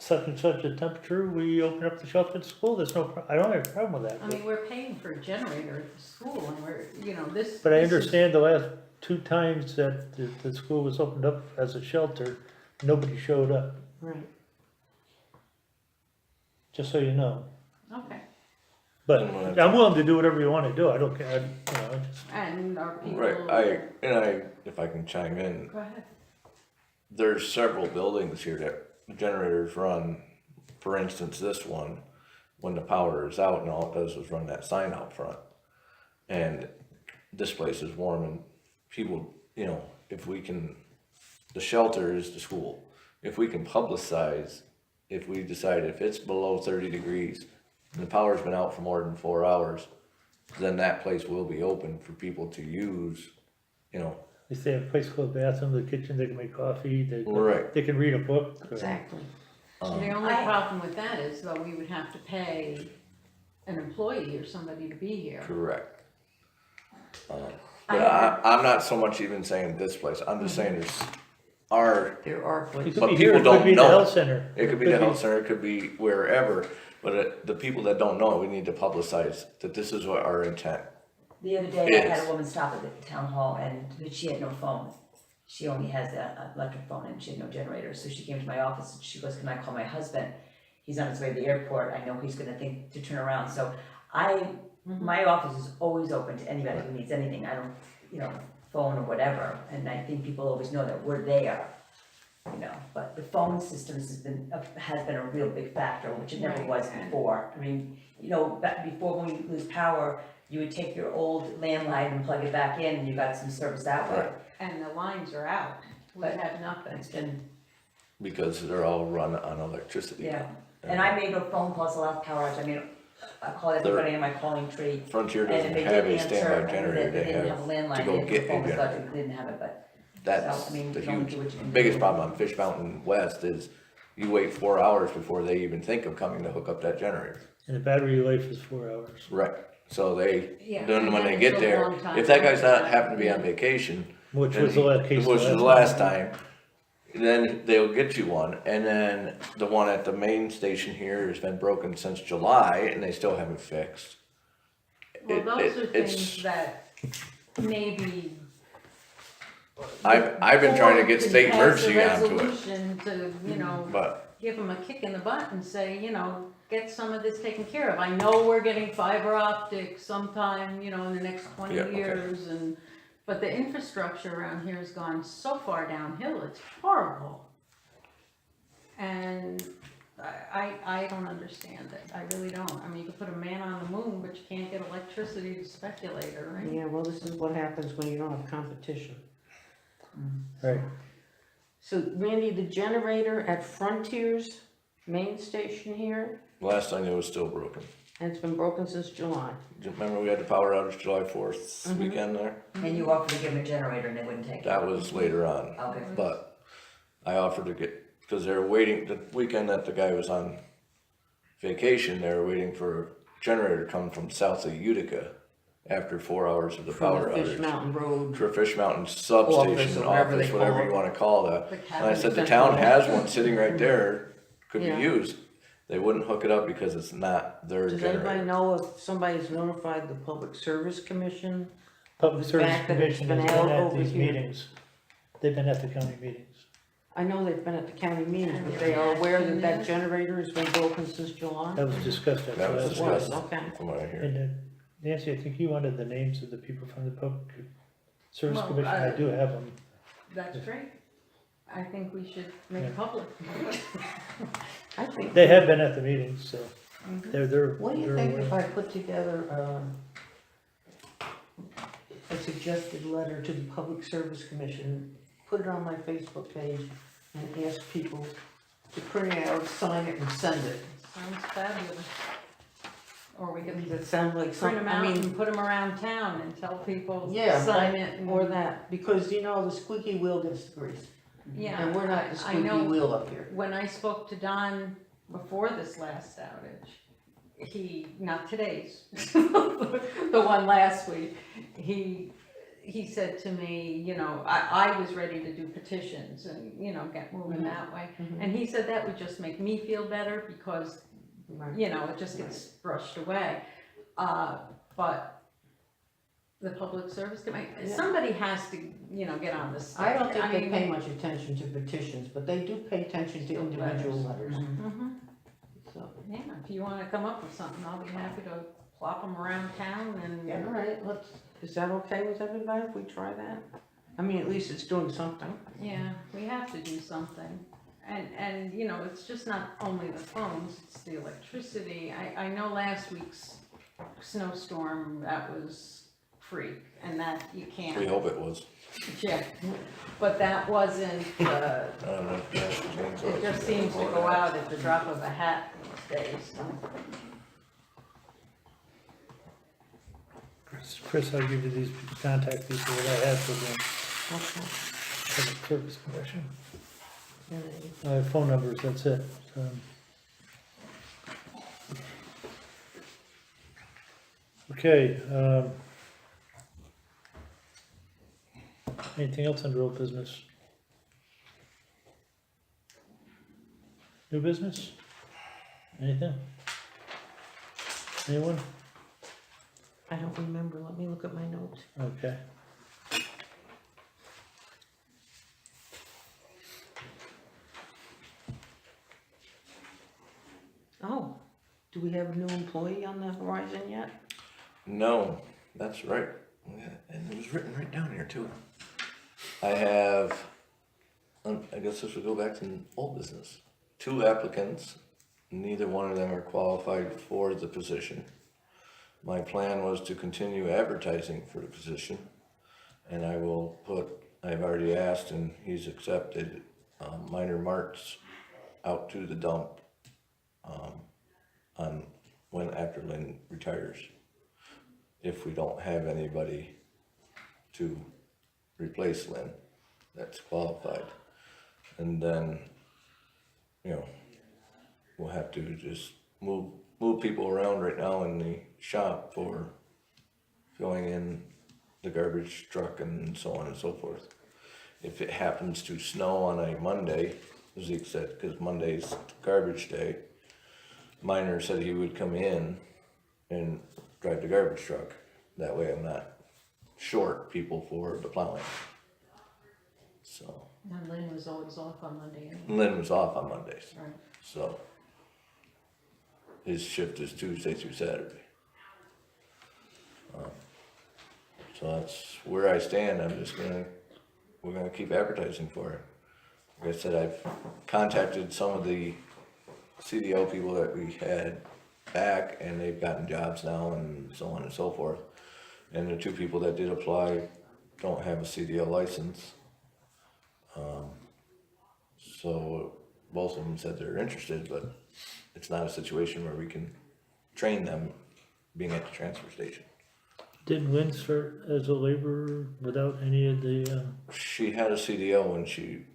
Speaker 5: such and such a temperature, we open up the shelter at school, there's no, I don't have a problem with
Speaker 4: I
Speaker 5: that.
Speaker 4: mean, we're paying for a generator at the school and we're, you know, this.
Speaker 5: But I
Speaker 4: this is-
Speaker 5: understand the last 2 times that the school was opened up as a shelter, nobody showed up,
Speaker 6: Right.
Speaker 5: just so you know.
Speaker 4: Okay,
Speaker 5: But I'm willing to do whatever you wanna do, I don't care, you know, I just.
Speaker 4: and our people.
Speaker 2: Right, if I can chime in,
Speaker 4: Go ahead.
Speaker 2: there's several buildings here that the generators run. For instance, this one, when the power is out and all it does is run that sign out front. And this place is warm and people, you know, if we can, the shelter is the school. If we can publicize, if we decide if it's below 30 degrees and the power's been out for more than 4 hours, then that place will be open for people to use, you know.
Speaker 5: If they have a place called bathroom, the kitchen, they can make coffee,
Speaker 2: Right.
Speaker 5: they can read a book.
Speaker 6: Exactly.
Speaker 4: The only
Speaker 3: I-
Speaker 4: problem with that is though, we would have to pay an employee or somebody to be here.
Speaker 2: Correct. But I'm not so much even saying this place, I'm just saying there's are,
Speaker 6: There are
Speaker 5: It
Speaker 6: places.
Speaker 5: could
Speaker 2: But
Speaker 5: be here,
Speaker 2: people
Speaker 5: it
Speaker 2: don't
Speaker 5: could be the
Speaker 2: know.
Speaker 5: health center.
Speaker 2: it could be the health center, it could be wherever, but the people that don't know, we need to publicize that this is what our intent.
Speaker 3: The other day, I had
Speaker 2: Yes.
Speaker 3: a woman stop at the town hall and she had no phone. She only has an electric phone and she had no generator, so she came to my office and she goes, can I call my husband? He's on his way to the airport, I know he's gonna think to turn around, so my office is always open to anybody who needs anything, I don't, phone or whatever, and I think people always know that we're there. But the phone systems has been a real big factor, which it never
Speaker 4: Right,
Speaker 3: was
Speaker 4: and-
Speaker 3: before. I mean, back before when you lose power, you would take your old landline and plug it back in and you got some service that way.
Speaker 4: And the lines are out, we
Speaker 3: But
Speaker 4: have nothing.
Speaker 3: It's been,
Speaker 2: Because they're all run on electricity.
Speaker 3: yeah, and I made a phone call to the last power outage, I mean, I called everybody in my calling tree.
Speaker 2: Frontier
Speaker 3: And
Speaker 2: doesn't
Speaker 3: if they
Speaker 2: have
Speaker 3: didn't
Speaker 2: a
Speaker 3: answer,
Speaker 2: standby
Speaker 3: and
Speaker 2: generator,
Speaker 3: they
Speaker 2: they
Speaker 3: didn't
Speaker 2: have
Speaker 3: have a landline,
Speaker 2: to go
Speaker 3: they
Speaker 2: get
Speaker 3: didn't
Speaker 2: a
Speaker 3: phone was
Speaker 2: generator.
Speaker 3: budget, they didn't have it, but.
Speaker 2: That's
Speaker 3: So, I mean,
Speaker 2: the
Speaker 3: you can only
Speaker 2: huge,
Speaker 3: do what you can do.
Speaker 2: biggest problem on Fish Mountain West is you wait 4 hours before they even think of coming to hook up that generator.
Speaker 5: And the battery life is 4 hours.
Speaker 2: Right, so they,
Speaker 4: Yeah,
Speaker 2: then
Speaker 4: and
Speaker 2: when
Speaker 4: then
Speaker 2: they
Speaker 4: it's
Speaker 2: get
Speaker 4: a
Speaker 2: there,
Speaker 4: long time
Speaker 2: if that guy's not
Speaker 4: after
Speaker 2: happen to be
Speaker 4: that.
Speaker 2: on vacation,
Speaker 5: Which
Speaker 2: then
Speaker 5: was the last case.
Speaker 2: which was the last time, then they'll get you one, and then the one at the main station here has been broken since July, and they still haven't fixed.
Speaker 4: Well, those are
Speaker 2: it's-
Speaker 4: things that maybe.
Speaker 2: I've been trying to get
Speaker 4: Board
Speaker 2: state
Speaker 4: can pass a
Speaker 2: emergency onto it,
Speaker 4: resolution to,
Speaker 2: but
Speaker 4: give them a kick in the butt and say, get some of this taken care of. I know we're getting fiber optic sometime, in the next
Speaker 2: Yeah,
Speaker 4: 20
Speaker 2: okay.
Speaker 4: years but the infrastructure around here has gone so far downhill, it's horrible. And I don't understand it, I really don't. I mean, you could put a man on the moon, but you can't get electricity to speculate, right?
Speaker 6: Yeah, well, this is what happens when you don't have competition.
Speaker 5: Right.
Speaker 6: So Randy, the generator at Frontiers main station here,
Speaker 2: last time it was still broken.
Speaker 6: and it's been broken since July.
Speaker 2: Do you remember we had the power outage July 4th
Speaker 6: Mm-hmm.
Speaker 2: weekend there?
Speaker 3: And you offered to give them a generator and they wouldn't take it.
Speaker 2: That was later on,
Speaker 3: Okay.
Speaker 2: but I offered to get, because they were waiting, the weekend that the guy was on vacation, they were waiting for a generator to come from south of Utica after 4 hours of the power
Speaker 6: From the Fish
Speaker 2: outage.
Speaker 6: Mountain Road.
Speaker 2: For Fish Mountain substation,
Speaker 6: or whatever they
Speaker 2: office,
Speaker 6: call
Speaker 2: whatever
Speaker 6: it.
Speaker 2: you wanna call that.
Speaker 4: The
Speaker 2: And I said, the
Speaker 6: Central.
Speaker 2: town has one sitting right there, could be
Speaker 6: Yeah.
Speaker 2: used. They wouldn't hook it up because it's not their
Speaker 6: Does anybody
Speaker 2: generator.
Speaker 6: know if somebody's notified the Public Service Commission?
Speaker 5: Public
Speaker 6: The
Speaker 5: Service
Speaker 6: fact that it's
Speaker 5: Commission
Speaker 6: been
Speaker 5: has
Speaker 6: held
Speaker 5: been at
Speaker 6: over
Speaker 5: these
Speaker 6: here.
Speaker 5: meetings. They've been at the county meetings.
Speaker 6: I know they've been at the county meetings,
Speaker 4: And
Speaker 6: but
Speaker 4: they're
Speaker 6: they are aware that that
Speaker 4: reacting to
Speaker 6: generator has been broken since July?
Speaker 5: That was discussed at the
Speaker 2: That was
Speaker 5: last
Speaker 2: discussed.
Speaker 5: meeting.
Speaker 6: Okay.
Speaker 2: From what I hear.
Speaker 5: And Nancy, I think you wanted the names of the people from the Public Service
Speaker 4: Well,
Speaker 5: Commission. I do have them.
Speaker 4: That's great. I think we should make it public.
Speaker 6: I think.
Speaker 5: They have been at the meetings, so
Speaker 4: Mhm.
Speaker 5: they're
Speaker 6: What do you
Speaker 5: they're
Speaker 6: think
Speaker 5: aware.
Speaker 6: if I put together a suggested letter to the Public Service Commission, put it on my Facebook page, and ask people to print it out, sign it, and send it?
Speaker 4: Sounds fabulous. Or we can
Speaker 6: Does that sound like
Speaker 4: print
Speaker 6: something,
Speaker 4: them
Speaker 6: I
Speaker 4: out
Speaker 6: mean,
Speaker 4: and put them around town and tell people,
Speaker 6: Yeah,
Speaker 4: sign it. and-
Speaker 6: or that, because the squeaky wheel gets the grease.
Speaker 4: Yeah.
Speaker 6: And we're not the
Speaker 4: I
Speaker 6: squeaky
Speaker 4: know
Speaker 6: wheel up here.
Speaker 4: when I spoke to Don before this last outage, not today's, the one last week, he said to me, I was ready to do petitions and, get moving that way.
Speaker 6: Mhm.
Speaker 4: And he said that would just make me feel better because,
Speaker 6: Right.
Speaker 4: it just gets brushed away. But the Public Service Commission,
Speaker 6: Yeah.
Speaker 4: somebody has to, get on this.
Speaker 6: I don't think they
Speaker 4: mean,
Speaker 6: pay much attention to petitions, but they do pay attention to individual letters,
Speaker 4: Mhm.
Speaker 6: so.
Speaker 4: Yeah, if you wanna come up with something, I'll be happy to plop them around town and.
Speaker 6: All right, is that okay with everybody if we try that? I mean, at least it's doing something.
Speaker 4: Yeah, we have to do something. And, it's just not only the phones, it's the electricity. I know last week's snowstorm, that was freak, and that you can't.
Speaker 2: We hope it was.
Speaker 4: Yeah, but that wasn't,
Speaker 2: I don't know if that's the chainsaw.
Speaker 4: it just seems to go out at the drop of a hat these days, so.
Speaker 5: Chris, I'll give you these contact people that I have for the
Speaker 6: Okay.
Speaker 5: Public Service Commission.
Speaker 6: Yeah.
Speaker 5: I have phone numbers, that's it. Okay, anything else under old business? New business? Anything? Anyone?
Speaker 6: I don't remember, let me look at my notes.
Speaker 5: Okay.
Speaker 6: Oh, do we have a new employee on the horizon yet?
Speaker 2: No, that's right. Yeah, and it was written right down here too. I have, I guess this would go back to old business. 2 applicants, neither one of them are qualified for the position. My plan was to continue advertising for the position, and I will put, I've already asked and he's accepted, minor marks out to the dump, on when after Lynn retires. If we don't have anybody to replace Lynn that's qualified. And then, you know, we'll have to just move people around right now in the shop for filling in the garbage truck and so on and so forth. If it happens to snow on a Monday, Zeke said, because Monday's garbage day, Minor said he would come in and drive the garbage truck. That way I'm not short people for the plowing. So,
Speaker 4: And Lynn was always off on Monday anyway.
Speaker 2: Lynn was off on Mondays,
Speaker 4: Right.
Speaker 2: so his shift is Tuesday through Saturday. So that's where I stand. We're gonna keep advertising for it. Like I said, I've contacted some of the CDL people that we had back, and they've gotten jobs now and so on and so forth. And the 2 people that did apply don't have a CDL license. So both of them said they're interested, but it's not a situation where we can train them being at the transfer station.
Speaker 5: Did Lynn start as a laborer without any of the,
Speaker 2: She had a CDL when she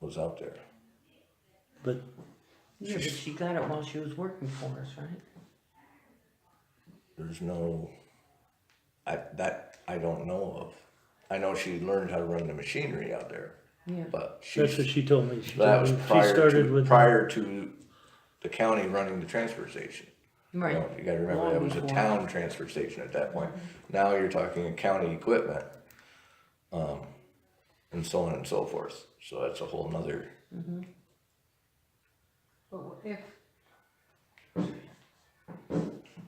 Speaker 2: was out there.
Speaker 5: but
Speaker 6: Yeah, but she got it while she was working for us, right?
Speaker 2: There's no, I don't know of. I know she learned how to run the machinery out there,
Speaker 6: Yeah.
Speaker 2: but
Speaker 5: that's what
Speaker 2: she
Speaker 5: she told me. She
Speaker 2: that
Speaker 5: told
Speaker 2: was
Speaker 5: me she started with.
Speaker 2: prior to the county running the transfer station. You
Speaker 6: Right.
Speaker 2: know, you gotta remember,
Speaker 6: Long
Speaker 2: that was a
Speaker 6: before.
Speaker 2: town transfer station at that point. Now you're talking county equipment, and so on and so forth. So that's a whole nother,
Speaker 4: But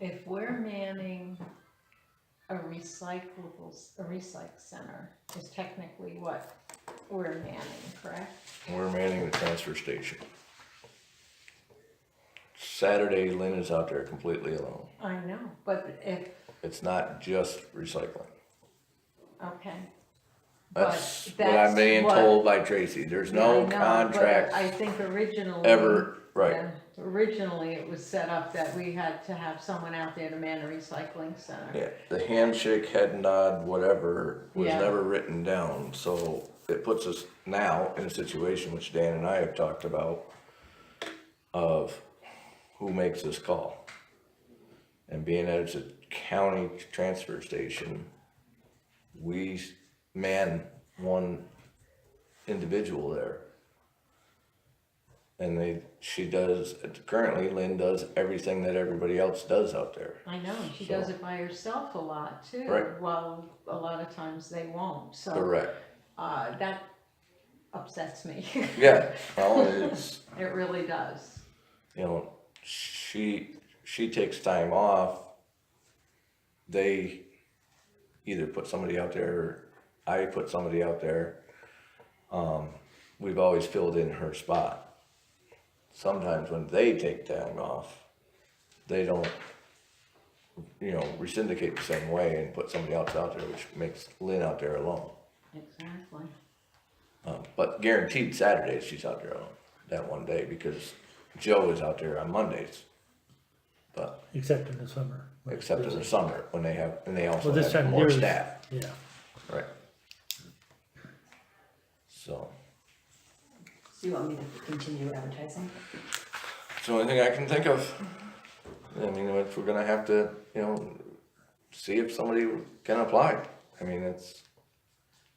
Speaker 4: if we're manning a recycle center is technically what we're manning, correct?
Speaker 2: we're manning the transfer station. Saturday, Lynn is out there completely alone.
Speaker 4: I know, but if,
Speaker 2: It's not just recycling.
Speaker 4: okay.
Speaker 2: That's
Speaker 4: But
Speaker 2: what I'm being
Speaker 4: that's what-
Speaker 2: told by Tracy. There's
Speaker 4: I
Speaker 2: no
Speaker 4: know, but
Speaker 2: contract
Speaker 4: I think originally.
Speaker 2: ever, right?
Speaker 4: Yeah, originally it was set up that we had to have someone out there to man a recycling center.
Speaker 2: Yeah, the handshake, head nod, whatever, was
Speaker 4: Yeah.
Speaker 2: never written down, so it puts us now in a situation which Dan and I have talked about of who makes this call. And being that it's a county transfer station, we man one individual there. And currently Lynn does everything that everybody else does out there.
Speaker 4: I know, and she does
Speaker 2: So-
Speaker 4: it by herself a lot too.
Speaker 2: Right.
Speaker 4: While a lot of times they won't, so,
Speaker 2: Correct.
Speaker 4: that upsets me.
Speaker 2: Yeah, well, it's,
Speaker 4: It really does.
Speaker 2: you know, she takes time off. They either put somebody out there, or I put somebody out there. We've always filled in her spot. Sometimes when they take time off, they don't, you know, reciprocate the same way and put somebody else out there, which makes Lynn out there alone.
Speaker 4: Exactly.
Speaker 2: But guaranteed Saturdays, she's out there alone that one day, because Joe is out there on Mondays. But,
Speaker 5: Except in the summer.
Speaker 2: except in the summer, when they have, and they also
Speaker 5: Well, this
Speaker 2: have
Speaker 5: time
Speaker 2: more
Speaker 5: of year is-
Speaker 2: staff,
Speaker 5: Yeah,
Speaker 2: right? So,
Speaker 3: So you want me to continue advertising?
Speaker 2: it's the only thing I can think of. I mean, if we're gonna have to, you know, see if somebody can apply. I mean, it's,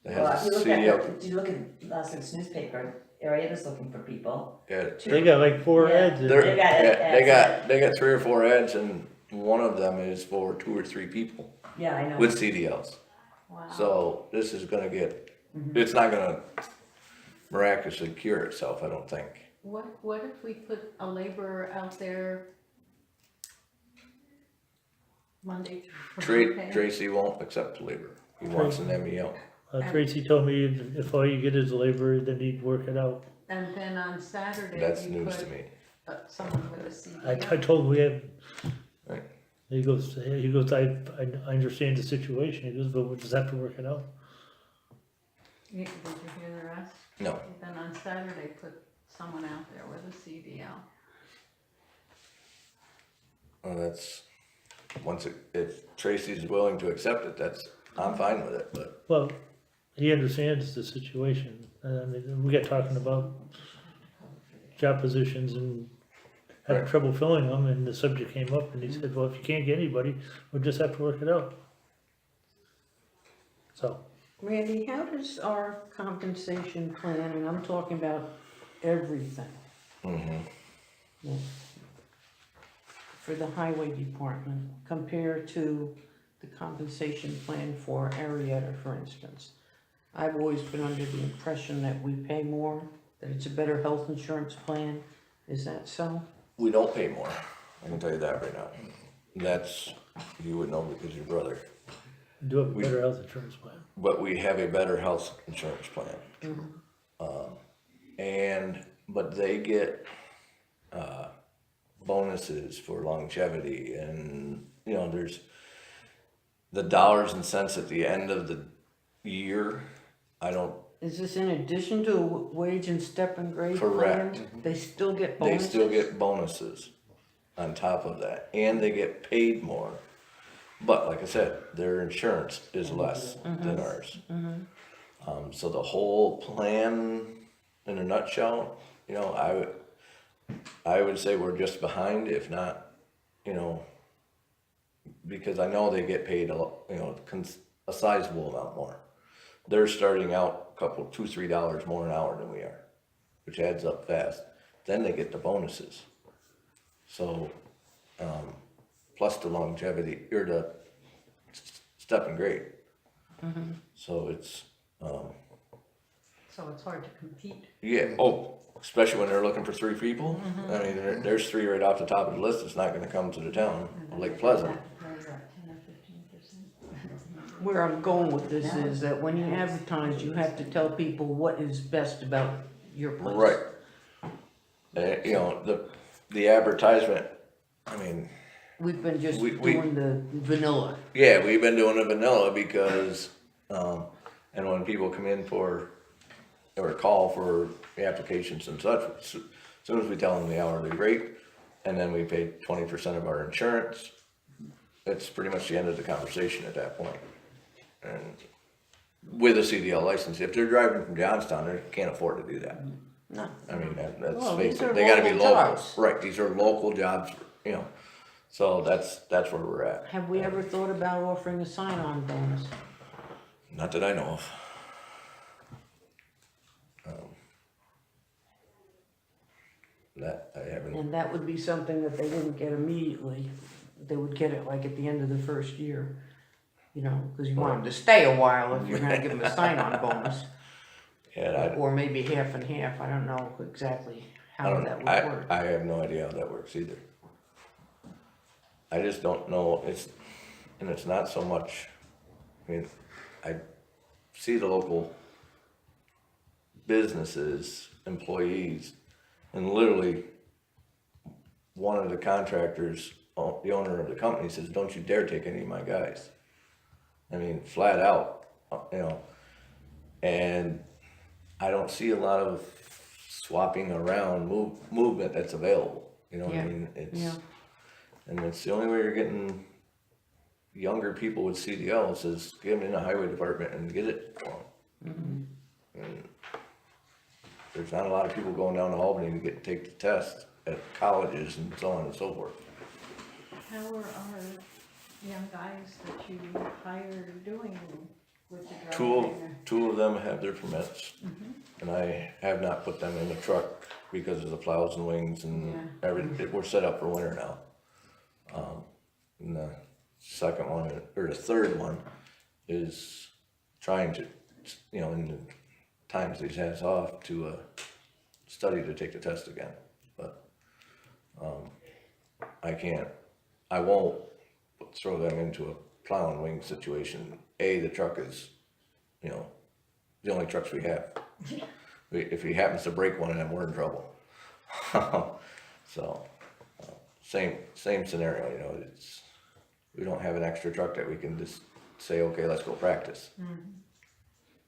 Speaker 2: they
Speaker 3: Well,
Speaker 2: have
Speaker 3: if
Speaker 2: a
Speaker 3: you look
Speaker 2: CDL.
Speaker 3: at, if you look at last week's newspaper, area that's looking for people.
Speaker 2: Yeah,
Speaker 5: They got like 4
Speaker 3: Yeah.
Speaker 5: ads in
Speaker 2: they're,
Speaker 3: They
Speaker 5: there.
Speaker 3: got it,
Speaker 2: they got 3 or 4 ads, and one of them is for 2 or 3 people
Speaker 3: Yeah, I know.
Speaker 2: with CDLs.
Speaker 4: Wow.
Speaker 2: So this is gonna get, it's not gonna miraculously cure itself, I don't think.
Speaker 4: What if we put a laborer out there Monday through Friday?
Speaker 2: Tracy won't accept labor, he wants an MEO.
Speaker 5: Tracy told me if all you get is labor, then he'd work it out.
Speaker 4: And then on Saturday,
Speaker 2: That's
Speaker 4: you
Speaker 2: news to
Speaker 4: put
Speaker 2: me.
Speaker 4: someone with a
Speaker 5: I
Speaker 4: CDL.
Speaker 5: told him we had.
Speaker 2: Right.
Speaker 5: He goes, I understand the situation, he goes, but we'll just have to work it out.
Speaker 4: Did you hear the rest?
Speaker 2: No,
Speaker 4: Then on Saturday, put someone out there with a CDL.
Speaker 2: well, that's, if Tracy's willing to accept it, I'm fine with it, but,
Speaker 5: Well, he understands the situation, I mean, we got talking about job positions and having
Speaker 2: Right.
Speaker 5: trouble filling them, and the subject came up, and he said, well, if you can't get anybody, we'll just have to work it out. So,
Speaker 6: Randy, how does our compensation plan, and I'm talking about everything, for the highway department, compare to the compensation plan for Arietta, for instance? I've always been under the impression that we pay more, that it's a better health insurance plan. Is that so?
Speaker 2: we don't pay more, I can tell you that right now. That's, you would know because your brother,
Speaker 5: do have a better health insurance plan.
Speaker 2: but we have a better health insurance plan. But they get, bonuses for longevity, and, you know, there's the dollars and cents at the end of the year, I don't,
Speaker 6: Is this in addition to a wage and step and grade plan?
Speaker 2: Correct.
Speaker 6: They still get
Speaker 2: they
Speaker 6: bonuses?
Speaker 2: still get bonuses on top of that, and they get paid more. But like I said, their insurance is less than ours. So the whole plan, in a nutshell, you know, I would say we're just behind, if not, you know, because I know they get paid a lot, you know, a sizable amount more. They're starting out a couple, $2, $3 more an hour than we are, which adds up fast. Then they get the bonuses. So, plus the longevity, or the step and grade. So it's,
Speaker 4: So it's hard to compete.
Speaker 2: yeah, especially when they're looking for 3 people. I mean, there's 3 right off the top of the list that's not gonna come to the town, Lake Pleasant.
Speaker 6: Where I'm going with this is that when you advertise, you have to tell people what is best about your place.
Speaker 2: Right. You know, the advertisement, I mean,
Speaker 6: We've been just
Speaker 2: We-
Speaker 6: doing the vanilla.
Speaker 2: yeah, we've been doing the vanilla because, and when people come in for, or call for the applications and such, as soon as we tell them the hourly rate, and then we pay 20% of our insurance, it's pretty much the end of the conversation at that point. And with a CDL license, if they're driving from Johnstown, they can't afford to do that.
Speaker 6: No.
Speaker 2: I mean, that's
Speaker 6: Well,
Speaker 2: face
Speaker 6: these
Speaker 2: it,
Speaker 6: are
Speaker 2: they gotta be
Speaker 6: local
Speaker 2: local,
Speaker 6: jobs.
Speaker 2: right, these are local jobs, you know, so that's where we're at.
Speaker 6: Have we ever thought about offering a sign-on bonus?
Speaker 2: Not that I know of. That I haven't,
Speaker 6: And that would be something that they wouldn't get immediately. They would get it like at the end of the first year. You know, because you want them to stay a while if you're gonna give them a sign-on bonus.
Speaker 2: yeah,
Speaker 6: Or maybe half and half, I don't know exactly
Speaker 2: I
Speaker 6: how
Speaker 2: don't
Speaker 6: that
Speaker 2: know,
Speaker 6: would work.
Speaker 2: I have no idea how that works either. I just don't know, and it's not so much, I mean, I see the local businesses, employees, and literally, one of the contractors, the owner of the company says, don't you dare take any of my guys. I mean, flat out, you know, and I don't see a lot of swapping around movement that's available, you know what I
Speaker 6: Yeah,
Speaker 2: mean?
Speaker 6: yeah.
Speaker 2: And it's the only way you're getting younger people with CDLs is get them in the highway department and get it for them. And there's not a lot of people going down to Albany to take the test at colleges and so on and so forth.
Speaker 4: How are our young guys that you hired doing with the
Speaker 2: Two,
Speaker 4: driveway?
Speaker 2: two of them have their permits, and I have not put them in the truck because of the plows and wings and everything, we're set up for winter now. And the second one, or the third one, is trying to, you know, in the times that he has off, to, study to take the test again, but, I won't throw them into a plow and wing situation. The truck is, you know, the only trucks we have. If he happens to break one of them, we're in trouble. So, same scenario, you know, we don't have an extra truck that we can just say, okay, let's go practice.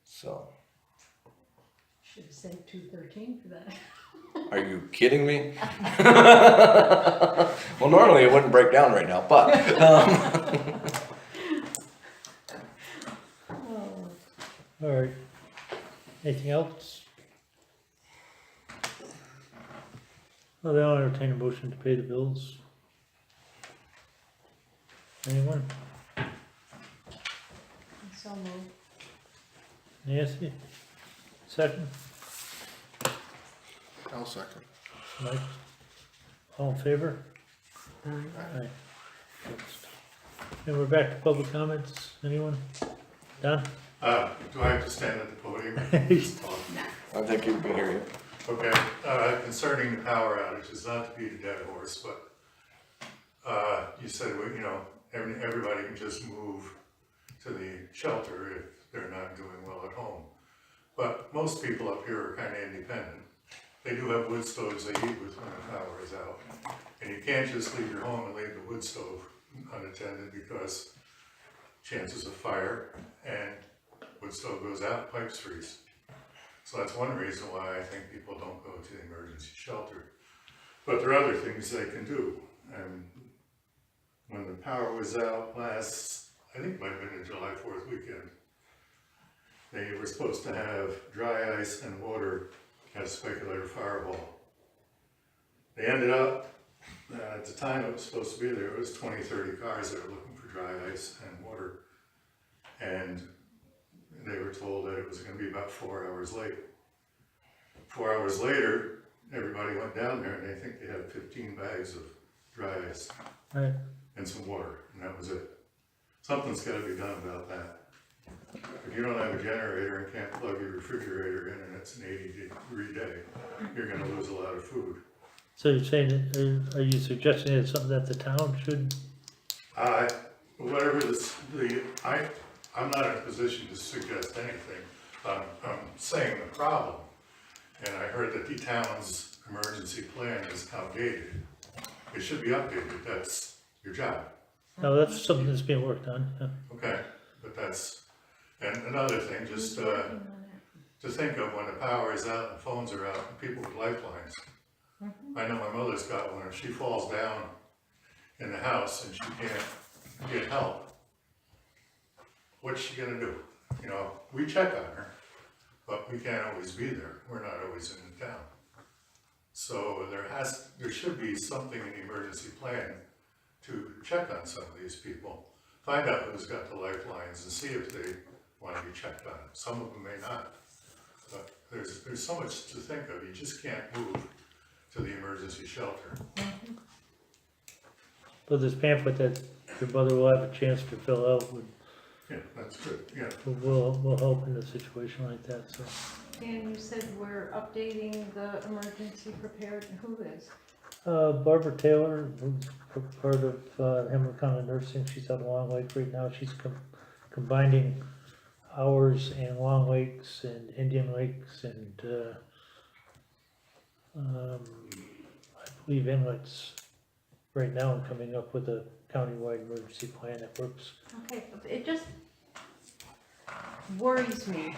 Speaker 2: So,
Speaker 4: Should have saved 213 for that.
Speaker 2: are you kidding me? Well, normally it wouldn't break down right now, but,
Speaker 5: Alright, anything else? Well, then I'll entertain a motion to pay the bills. Anyone?
Speaker 4: So moved.
Speaker 5: Nancy? Second?
Speaker 7: I'll second.
Speaker 5: Mike? All in favor?
Speaker 6: Aye.
Speaker 5: Aye. Fixed. And we're back to public comments, anyone? Don?
Speaker 1: Do I have to stand at the podium?
Speaker 2: I think you can hear you.
Speaker 1: Okay, concerning the power outages, not to beat a dead horse, but, you said, well, you know, everybody can just move to the shelter if they're not doing well at home. But most people up here are kinda independent. They do have wood stoves they eat with when the power is out. And you can't just leave your home and leave the wood stove unattended because chances of fire, and wood stove goes out, pipes freeze. So that's one reason why I think people don't go to the emergency shelter. But there are other things they can do. And when the power was out last, I think it might have been the July 4th weekend, they were supposed to have dry ice and water at a speculator fireball. They ended up, at the time it was supposed to be there, it was 20, 30 cars that were looking for dry ice and water. And they were told that it was gonna be about 4 hours late. 4 hours later, everybody went down there and they think they had 15 bags of dry ice
Speaker 5: Right.
Speaker 1: and some water, and that was it. Something's gotta be done about that. If you don't have a generator and can't plug your refrigerator in and it's an 80-degree day, you're gonna lose a lot of food.
Speaker 5: So you're saying, are you suggesting it's something that the town should?
Speaker 1: Whatever I'm not in a position to suggest anything. I'm saying the problem. And I heard that the town's emergency plan is outdated. It should be updated, that's your job,
Speaker 5: No, that's something that's being worked on, yeah.
Speaker 1: okay? But and another thing, just to think of when the power is out and phones are out and people with lifelines. I know my mother's got one, if she falls down in the house and she can't get help, what's she gonna do? You know, we check on her, but we can't always be there, we're not always in the town. So there should be something in the emergency plan to check on some of these people. Find out who's got the lifelines and see if they wanna be checked on. Some of them may not, but there's so much to think of, you just can't move to the emergency shelter.
Speaker 5: But this pamphlet that your mother will have a chance to fill out
Speaker 1: Yeah, that's good, yeah.
Speaker 5: will help in a situation like that, so.
Speaker 4: Dan, you said we're updating the emergency prepared, who is?
Speaker 5: Barbara Taylor, who's part of Hamilton County Nursing, she's out of Long Lake right now, she's combining ours and Long Lakes and Indian Lakes and, I believe inlets right now, and coming up with a countywide emergency plan that works.
Speaker 4: Okay, it just worries me.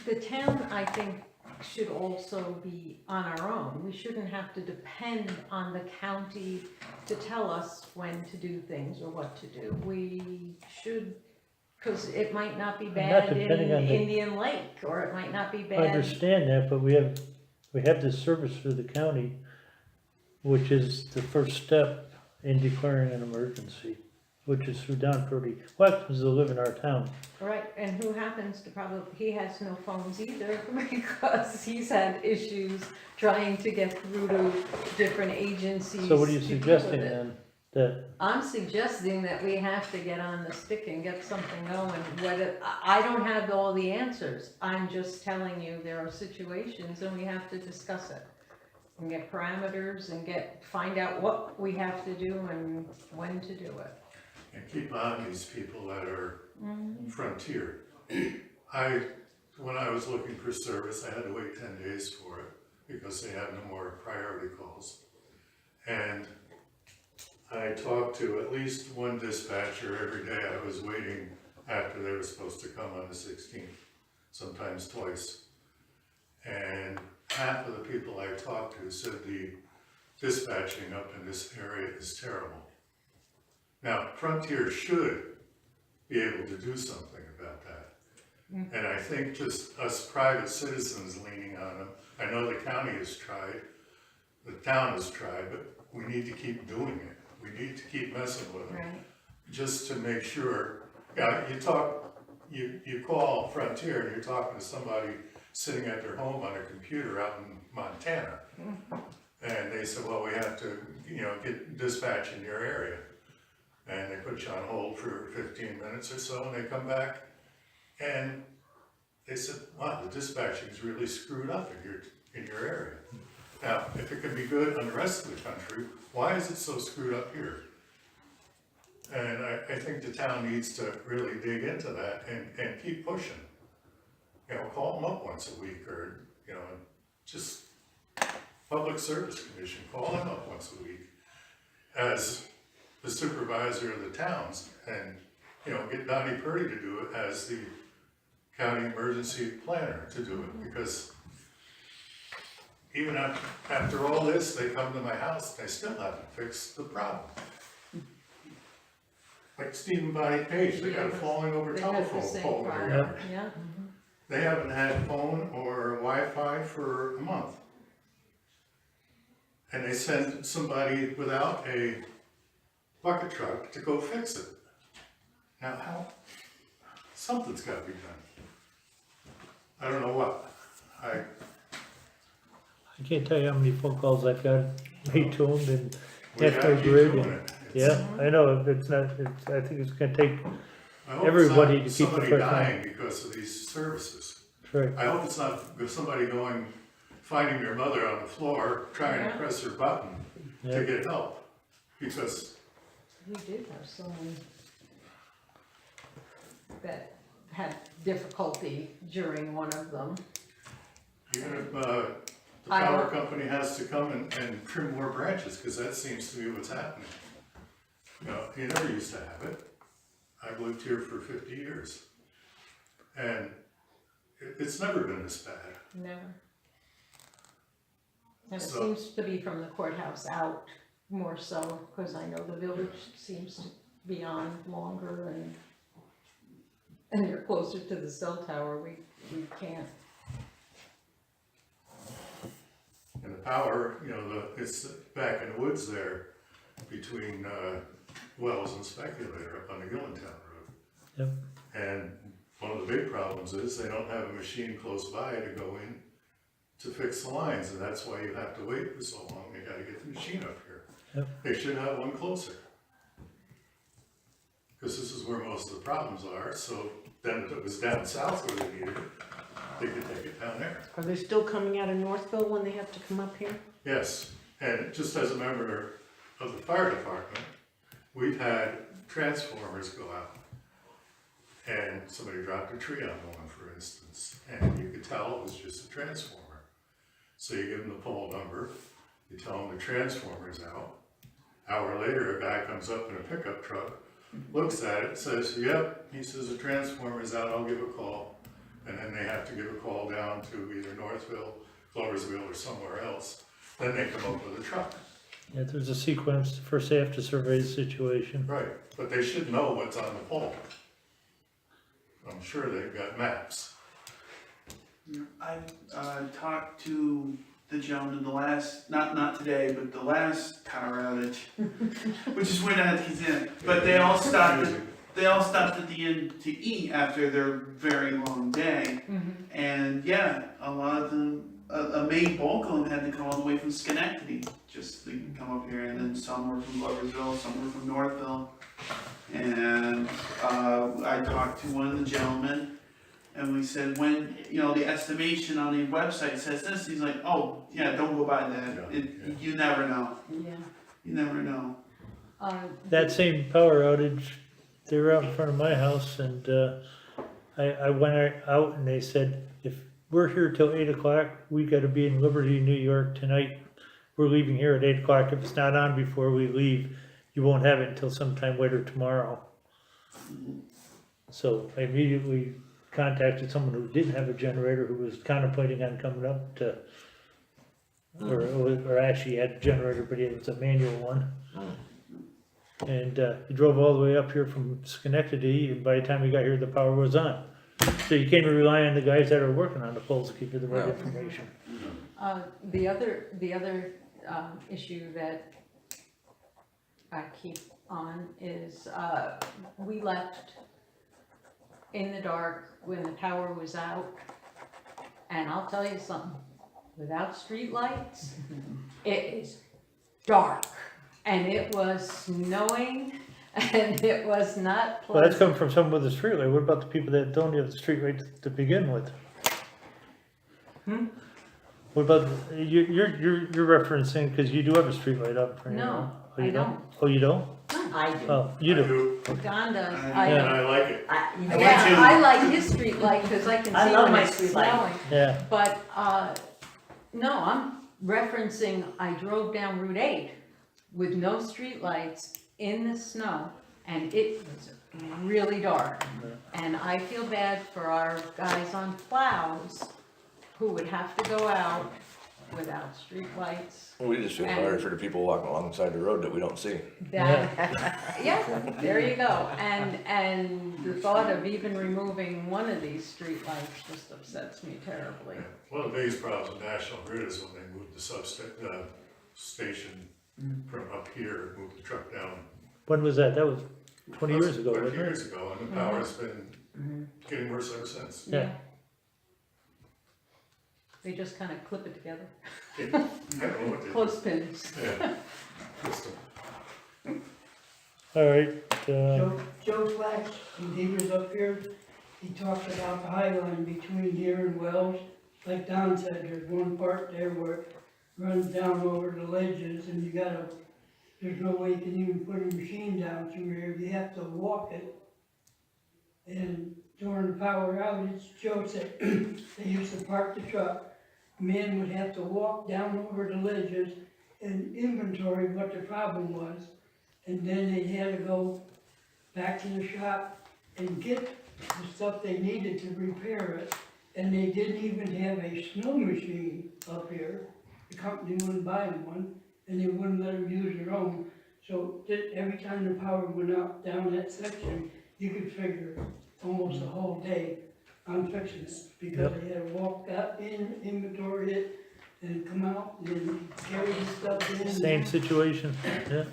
Speaker 4: The town, I think, should also be on our own. We shouldn't have to depend on the county to tell us when to do things or what to do. We should, because it might not be bad in
Speaker 5: depending on the-
Speaker 4: Indian Lake, or it might not be
Speaker 5: I
Speaker 4: bad.
Speaker 5: understand that, but we have this service for the county, which is the first step in declaring an emergency. which is through Don Purdy, who happens to live in our town.
Speaker 4: Right, and who happens to probably, he has no phones either because he's had issues trying to get through to different agencies.
Speaker 5: So what are you
Speaker 4: to deal with
Speaker 5: suggesting
Speaker 4: it.
Speaker 5: then? That,
Speaker 4: I'm suggesting that we have to get on the stick and get something going. Whether, I don't have all the answers. I'm just telling you there are situations and we have to discuss it. And get parameters and find out what we have to do and when to do it.
Speaker 1: And keep on these people that are frontier. When I was looking for service, I had to wait 10 days for it because they had no more priority calls. And I talked to at least one dispatcher every day. I was waiting after they were supposed to come on the 16th, sometimes twice. And half of the people I talked to said the dispatching up in this area is terrible. Now, Frontier should be able to do something about that. And I think just us private citizens leaning on them, I know the county has tried, the town has tried, but we need to keep doing it. We need to keep messing with them.
Speaker 4: Right.
Speaker 1: Just to make sure, you call Frontier and you're talking to somebody sitting at their home on a computer out in Montana. And they said, well, we have to, get dispatch in your area. And they put you on hold for 15 minutes or so, and they come back, and they said, wow, the dispatching is really screwed up in your area. Now, if it can be good on the rest of the country, why is it so screwed up here? And I think the town needs to really dig into that and keep pushing. Call them up once a week, or, just Public Service Commission, call them up once a week as the supervisor of the towns, and, get Donnie Purdy to do it as the county emergency planner to do it, because even after all this, they come to my house, they still haven't fixed the problem. Like Stephen Bonnie Page, they got a falling over
Speaker 4: They have the
Speaker 1: telephone
Speaker 4: same
Speaker 1: pole in their
Speaker 4: problem.
Speaker 1: yard.
Speaker 4: Yeah.
Speaker 1: They haven't had phone or Wi-Fi for a month. And they send somebody without a bucket truck to go fix it. Now something's gotta be done. I don't know what.
Speaker 5: I can't tell you how many phone calls I've got made to them and
Speaker 1: We have to
Speaker 5: National
Speaker 1: keep
Speaker 5: Grid
Speaker 1: doing
Speaker 5: and,
Speaker 1: it.
Speaker 5: yeah, I know, I think it's gonna take,
Speaker 1: I hope
Speaker 5: everybody
Speaker 1: it's
Speaker 5: to
Speaker 1: not
Speaker 5: keep the
Speaker 1: somebody
Speaker 5: person on.
Speaker 1: dying because of these services.
Speaker 5: right,
Speaker 1: I hope it's not somebody finding their mother on the floor, trying to press her button
Speaker 5: yeah.
Speaker 1: to get help. Because
Speaker 4: We did have someone that had difficulty during one of them.
Speaker 1: even if the
Speaker 4: I
Speaker 1: power
Speaker 4: don't-
Speaker 1: company has to come and trim more branches, because that seems to be what's happening. You never used to have it. I've lived here for 50 years. And it's never been this bad.
Speaker 4: Never. And it
Speaker 1: So-
Speaker 4: seems to be from the courthouse out more so, because I know the village seems to be on longer and you're closer to the cell tower, we can't.
Speaker 1: And the power, it's back in the woods there between Wells and Speculator up on the Gillentown Road.
Speaker 5: Yep.
Speaker 1: And one of the big problems is they don't have a machine close by to go in to fix the lines, and that's why you have to wait for so long. They gotta get the machine up here.
Speaker 5: Yep.
Speaker 1: They should have one closer. Because this is where most of the problems are, so then if it was down south where they needed it, they could take it down there.
Speaker 6: Are they still coming out of Northville when they have to come up here?
Speaker 1: Yes, and just as a member of the fire department, we've had transformers go out. And somebody dropped a tree on one, for instance, and you could tell it was just a transformer. So you give them the pole number, you tell them the transformer's out. Hour later, a guy comes up in a pickup truck, looks at it, says, yep, he says the transformer's out, I'll give a call. And then they have to give a call down to either Northville, Cloversville, or somewhere else. Then they come up with a truck.
Speaker 5: Yeah, there's a sequence, first they have to survey the situation.
Speaker 1: Right, but they should know what's on the pole. I'm sure they've got maps.
Speaker 9: I've talked to
Speaker 1: the gentleman, the last, not today, but the last power outage, which is when that he's in, but they all stopped at the end to eat after their very long day. And yeah, a lot of them, a main bulk of them had to come all the way from Schenectady just to come up here, and then some were from Gloversville, some were from Northville. And I talked to one of the gentlemen, and we said, when, the estimation on the website says this, he's like, oh, yeah, don't go by that, you never know,
Speaker 4: Yeah.
Speaker 1: you never know.
Speaker 5: That same power outage, they were out in front of my house and, I went out and they said, if we're here till 8 o'clock, we gotta be in Liberty, New York tonight. We're leaving here at 8 o'clock. If it's not on before we leave, you won't have it until sometime later tomorrow. So I immediately contacted someone who didn't have a generator, who was contemplating on coming up to, or actually had a generator, but it was a manual one. And he drove all the way up here from Schenectady, and by the time he got here, the power was on. So you can't rely on the guys that are working on the poles to give you the right
Speaker 2: No.
Speaker 5: information.
Speaker 4: The other issue that I keep on is, we left in the dark when the power was out, and I'll tell you something, without street lights, it is dark, and it was snowing, and it was not
Speaker 5: Well, that's
Speaker 4: pleasant.
Speaker 5: coming from someone with a streetlight. What about the people that don't have the streetlight to begin with? What about, you're referencing, because you do have a streetlight up for you.
Speaker 4: No,
Speaker 5: Oh, you
Speaker 4: I don't.
Speaker 5: Oh, you don't?
Speaker 3: I do.
Speaker 5: Oh, you do.
Speaker 4: Don does,
Speaker 1: Yeah.
Speaker 4: I
Speaker 7: And
Speaker 4: don't.
Speaker 7: I like it.
Speaker 3: You know,
Speaker 4: Yeah,
Speaker 1: too.
Speaker 4: I like his street light, cause I can
Speaker 3: I
Speaker 4: see
Speaker 3: love
Speaker 4: when
Speaker 3: my
Speaker 4: it's
Speaker 3: street light.
Speaker 4: snowing.
Speaker 5: Yeah,
Speaker 4: But, no, I'm referencing, I drove down Route 8 with no streetlights in the snow, and it was really dark. And I feel bad for our guys on plows who would have to go out without streetlights.
Speaker 2: We just feel sorry for the people walking alongside the road that we don't see.
Speaker 4: That, yeah, there you go. And the thought of even removing one of these streetlights just upsets me terribly.
Speaker 7: One of the biggest problems with National Grid is when they moved the station from up here, moved the truck down.
Speaker 5: when was that? That was 20 years ago,
Speaker 7: Quite a
Speaker 5: wasn't
Speaker 7: few
Speaker 5: it?
Speaker 7: years ago, and the power's been getting worse ever since.
Speaker 5: Yeah.
Speaker 4: They just kind of clip it together,
Speaker 7: I don't know what they.
Speaker 4: clothespins.
Speaker 7: Yeah. Just
Speaker 5: All right,
Speaker 8: Joe Flax, when he was up here, he talked about the high line between here and Wells. Like Don said, there's one part there where it runs down over the ledges and there's no way you can even put a machine down through here, you have to walk it. And during the power outage, Joe said, they used to park the truck, men would have to walk down over the ledges and inventory what the problem was. And then they had to go back to the shop and get the stuff they needed to repair it. And they didn't even have a snow machine up here. The company wouldn't buy them one, and they wouldn't let them use their own. So every time the power went out down that section, you could figure almost a whole day on fixing it. Because they had to walk up in, inventory it, and come out and carry the stuff in.
Speaker 5: same situation, yeah.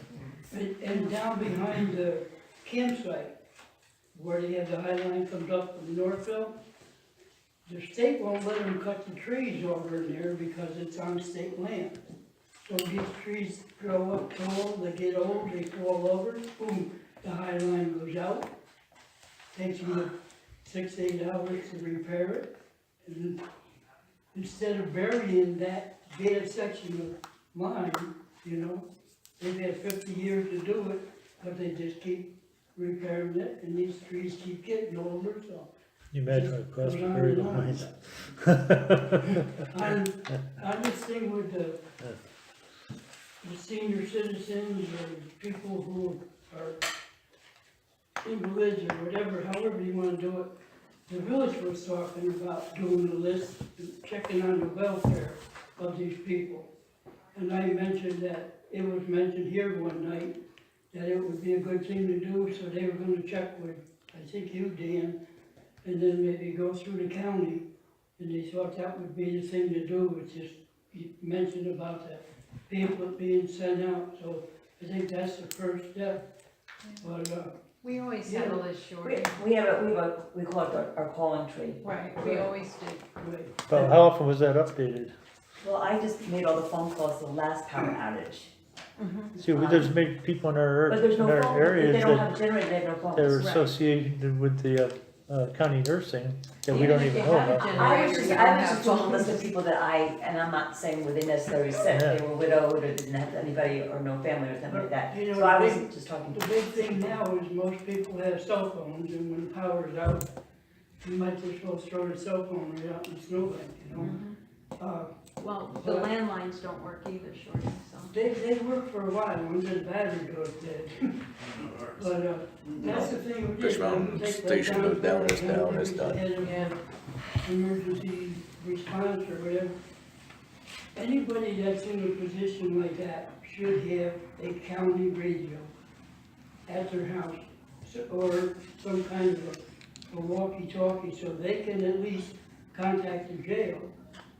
Speaker 8: And down behind the campsite, where they have the High Line comes up from Northville, the state won't let them cut the trees over in there because it's on state land. So these trees grow up tall, they get old, they fall over, boom, the High Line goes out. Takes them 6 to 8 hours to repair it. And instead of burying that bad section of line, they've had 50 years to do it, but they just keep repairing it, and these trees keep getting older, so.
Speaker 5: You imagine what it costs to bury the lines.
Speaker 8: On this thing with the senior citizens or people who are invalids or whatever, however you wanna do it, the village was talking about doing a list, checking on the welfare of these people. And I mentioned that, it was mentioned here one night, that it would be a good thing to do, so they were gonna check with, I think you, Dan, and then maybe go through the county, and they thought that would be the thing to do, it's just he mentioned about the pamphlet being sent out, so I think that's the first step. But,
Speaker 4: We always
Speaker 8: Yeah.
Speaker 4: handle this
Speaker 3: We,
Speaker 4: shorty.
Speaker 3: we call it our calling tree.
Speaker 4: Right, we always do.
Speaker 8: right,
Speaker 5: But how often was that updated?
Speaker 3: Well, I just made all the phone calls the last power outage.
Speaker 5: See, there's maybe people in our,
Speaker 3: But there's
Speaker 5: in
Speaker 3: no
Speaker 5: our
Speaker 3: phone, if
Speaker 5: areas
Speaker 3: they don't
Speaker 5: that
Speaker 3: have a generator, they have no
Speaker 5: they're
Speaker 3: phones.
Speaker 4: Right.
Speaker 5: associated with the, county nursing that we
Speaker 4: Even
Speaker 5: don't
Speaker 4: if
Speaker 5: even
Speaker 4: you
Speaker 5: know
Speaker 4: have a
Speaker 5: about.
Speaker 3: I was
Speaker 4: generator,
Speaker 3: just,
Speaker 4: you
Speaker 3: I
Speaker 4: don't
Speaker 3: was
Speaker 4: have
Speaker 3: just doing a list of
Speaker 4: phones.
Speaker 3: people that and I'm not saying were they necessarily sick,
Speaker 5: Yeah.
Speaker 3: they were widowed or didn't have anybody or no family or something like that.
Speaker 8: You know,
Speaker 3: So I
Speaker 8: the
Speaker 3: wasn't just talking
Speaker 8: the
Speaker 3: to.
Speaker 8: big thing now is most people have cell phones, and when the power's out, you might just well throw the cell phone right out in the snowbank, you know?
Speaker 4: Well, the landlines don't work either, shorty, so.
Speaker 8: They work for a while, until the battery goes dead. But, that's the thing with this.
Speaker 2: Fish Mountain
Speaker 8: you take that
Speaker 2: Station goes down, it's down, it's
Speaker 8: it's
Speaker 2: done.
Speaker 8: ahead of
Speaker 4: Yeah.
Speaker 8: emergency response or whatever. Anybody that's in a position like that should have a county radio at their house, or some kind of a walkie-talkie, so they can at least contact the jail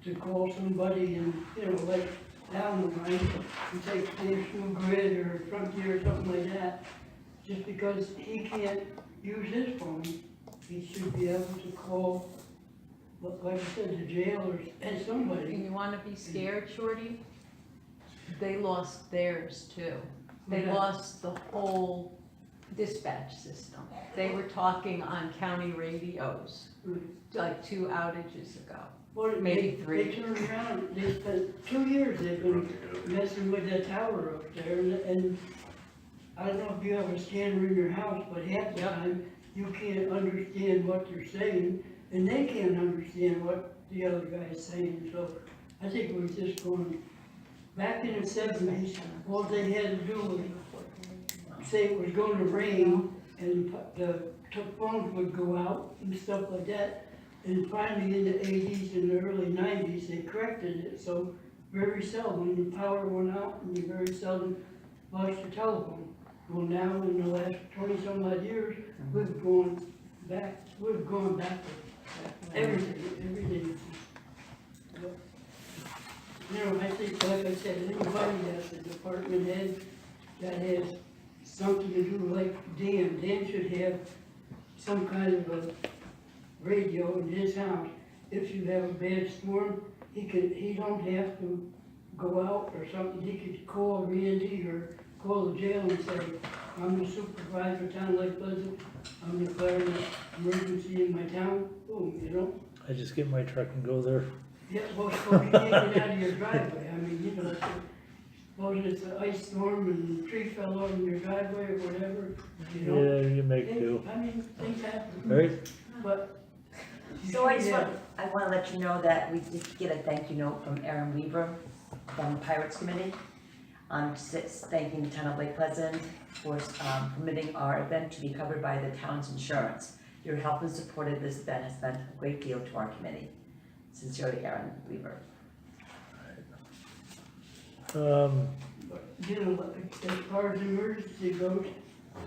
Speaker 8: to call somebody and, you know, like down the line, and take National Grid or Frontier or something like that. Just because he can't use his phone, he should be able to call, like I said, the jail or, and somebody.
Speaker 4: And you wanna be scared, shorty? They lost theirs too. They
Speaker 8: Okay.
Speaker 4: lost the whole dispatch system. They were talking on county radios, like 2 outages ago.
Speaker 8: Well,
Speaker 4: Maybe
Speaker 8: they
Speaker 4: 3.
Speaker 8: turned around, they spent 2 years, they've been messing with that tower up there, and I don't know if you have a scanner in your house, but half the time, you can't understand what they're saying, and they can't understand what the other guy's saying, so I think we're just going, back in the 70s, all they had to do was say it was going to rain, and the phones would go out and stuff like that. And finally, in the 80s and the early 90s, they corrected it, so very seldom the power went out, and you very seldom lost your telephone. Well, now, in the last 20-some odd years, we've gone backwards. Everything. You know, I think, like I said, anybody that's a department head that has something to do like Dan should have some kind of a radio in his house. If you have a bad storm, he don't have to go out or something, he could call Randy or call the jail and say, I'm the supervisor of town Lake Pleasant, I'm declaring an emergency in my town, boom, you know?
Speaker 5: I just get my truck and go there.
Speaker 8: Yeah, well, suppose you can't get out of your driveway, I mean, you know, suppose it's an ice storm and a tree fell over in your driveway or whatever, you know?
Speaker 5: Yeah, you make do.
Speaker 8: I mean, things happen,
Speaker 5: Right?
Speaker 8: but. you
Speaker 3: So I
Speaker 8: should
Speaker 3: just
Speaker 8: have-
Speaker 3: I wanna let you know that we did get a thank you note from Aaron Weaver from the Pirates Committee. Thanking the town of Lake Pleasant for permitting our event to be covered by the town's insurance. Your help and support of this event has meant a great deal to our committee. Sincerely, Aaron Weaver.
Speaker 8: You know, as far as emergency goes,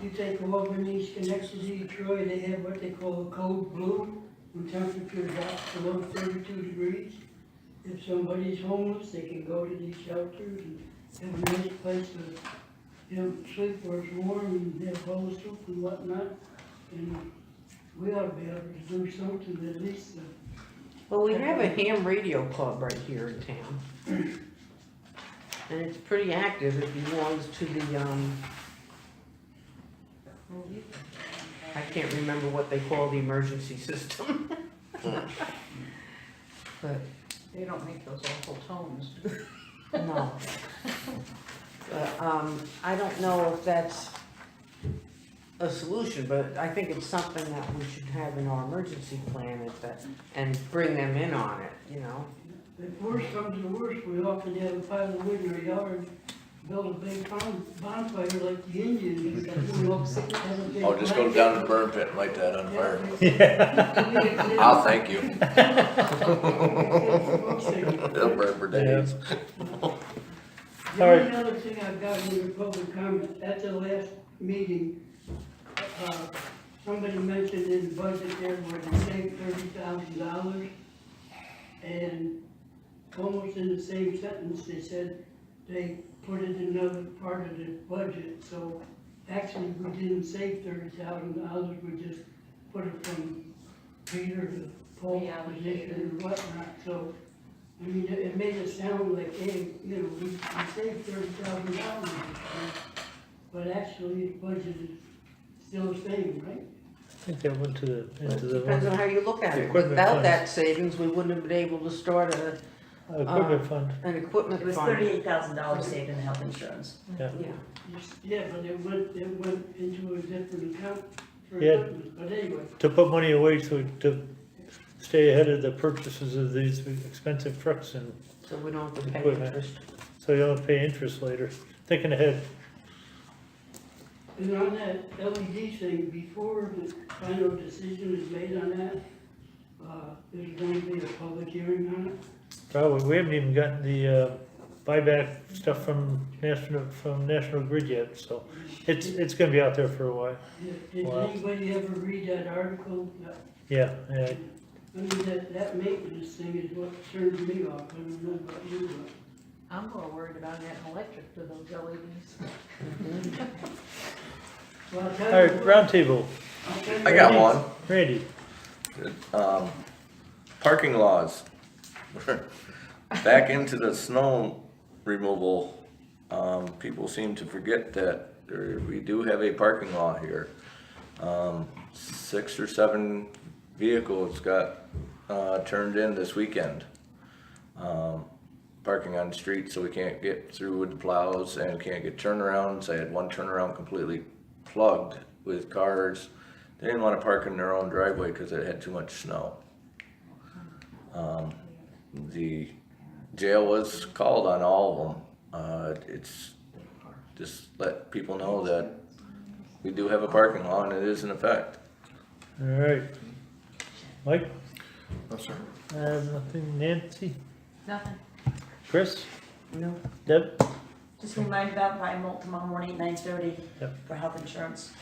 Speaker 8: you take Albany, Schenectady, Troy, they have what they call a code blue, when temperature drops below 32 degrees. If somebody's homeless, they can go to these shelters and have a nice place to, you know, sleep where it's warm and have bowl of soup and whatnot. And we ought to be able to do something at least,
Speaker 6: Well, we have a ham radio club right here in town. And it's pretty active, it belongs to the, I can't remember what they call the emergency system. But,
Speaker 4: They don't make those awful tones.
Speaker 6: no. But, I don't know if that's a solution, but I think it's something that we should have in our emergency plan and bring them in on it, you know?
Speaker 8: if worse comes to worse, we often have a pile of wood in our yard, build a big bonfire like the Indians. Have a big
Speaker 2: I'll just go
Speaker 8: blanket.
Speaker 2: down to the burn pit and light that on fire.
Speaker 8: Yeah.
Speaker 2: I'll thank you.
Speaker 8: The
Speaker 2: It'll burn for days.
Speaker 8: only other thing I've got in the public comment, at the last meeting, somebody mentioned in the budget there where they saved $30,000. And almost in the same sentence, they said they put it in another part of the budget, so actually we didn't save $30,000, we just put it from Peter to Paul's position and whatnot, so, I mean, it made it sound like, hey, you know, we saved $30,000, but actually the budget is still the same, right?
Speaker 5: I think that went into
Speaker 6: Depends
Speaker 5: the
Speaker 6: on how you look at
Speaker 5: The
Speaker 6: it.
Speaker 5: equipment
Speaker 6: Without
Speaker 5: funds.
Speaker 6: that savings, we wouldn't have been able to start
Speaker 5: equipment fund.
Speaker 6: an equipment
Speaker 3: It was
Speaker 6: fund.
Speaker 3: $38,000 saved in health insurance.
Speaker 6: Yeah.
Speaker 8: Yeah, but it went into a different account for
Speaker 5: Yeah.
Speaker 8: equipment, but anyway.
Speaker 5: To put money away to stay ahead of the purchases of these expensive trucks, and
Speaker 6: So we don't have to pay
Speaker 5: Equipment.
Speaker 6: interest.
Speaker 5: so you don't pay interest later. Thinking ahead.
Speaker 8: And on that LED thing, before the final decision is made on that, there's going to be a public hearing on it.
Speaker 5: Probably, we haven't even gotten the buyback stuff from National Grid yet, so it's gonna be out there for a while.
Speaker 8: Did
Speaker 5: Wow.
Speaker 8: anybody ever read that article?
Speaker 5: Yeah,
Speaker 8: I mean, that maintenance thing is what turns me off, I don't know about you,
Speaker 4: I'm more worried about getting electric to those LEDs.
Speaker 8: but. Well, I'll tell
Speaker 5: all
Speaker 8: you
Speaker 5: right,
Speaker 8: what,
Speaker 5: roundtable,
Speaker 8: I'll tell you
Speaker 2: I got
Speaker 8: what,
Speaker 2: one.
Speaker 5: Randy.
Speaker 2: Parking laws. Back into the snow removal, people seem to forget that we do have a parking law here. 6 or 7 vehicles got, turned in this weekend. Parking on the street, so we can't get through with the plows and can't get turnarounds. I had one turnaround completely plugged with cars. They didn't wanna park in their own driveway because it had too much snow. The jail was called on all of them. It's just let people know that we do have a parking law and it is in effect.
Speaker 5: All right. Mike?
Speaker 1: No, sir.
Speaker 5: Nothing. Nancy?
Speaker 4: Nothing.
Speaker 5: Chris?
Speaker 6: No.
Speaker 5: Deb?
Speaker 3: Just remind about Primal tomorrow morning at 9:30
Speaker 5: Yep.
Speaker 3: for health insurance.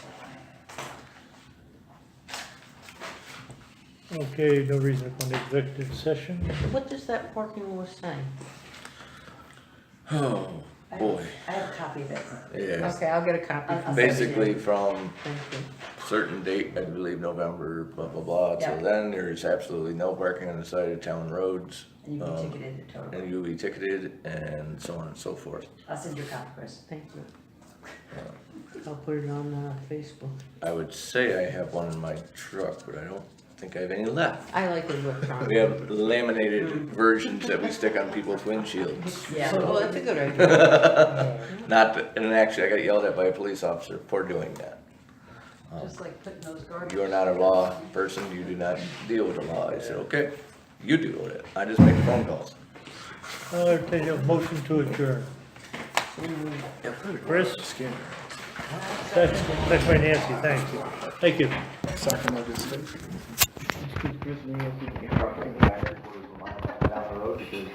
Speaker 5: Okay, no reason to go into executive session.
Speaker 6: What does that parking law say?
Speaker 2: Oh, boy,
Speaker 3: I have a copy of it.
Speaker 2: yeah.
Speaker 6: Okay, I'll get a copy.
Speaker 3: I'll-
Speaker 6: from you.
Speaker 2: Basically from
Speaker 6: Thank you.
Speaker 2: certain date, I believe November, blah, blah, blah.
Speaker 3: Yeah.
Speaker 2: So then there's absolutely no parking on the side of town roads.
Speaker 3: And you can
Speaker 2: Um,
Speaker 3: ticket it totally.
Speaker 2: And you'll be ticketed and so on and so forth.
Speaker 3: I'll send you a copy, Chris.
Speaker 6: Thank you. I'll put it on Facebook.
Speaker 2: I would say I have one in my truck, but I don't think I have any left.
Speaker 6: I like the electronic.
Speaker 2: We have laminated versions that we stick on people's windshields.
Speaker 3: Yeah.
Speaker 6: Well, that's a good idea.
Speaker 2: Not, that- and actually I got yelled at by a police officer for doing that.
Speaker 4: Just like putting those garbage.
Speaker 2: You are not a law person, you do not deal with the law. I said, okay, you deal with it. I just make phone calls.
Speaker 5: I'll take a motion to adjourn. Chris?
Speaker 1: Scanner.
Speaker 5: That's by Nancy, thank you. Thank you.
Speaker 1: Second of his state.
Speaker 2: Down the road because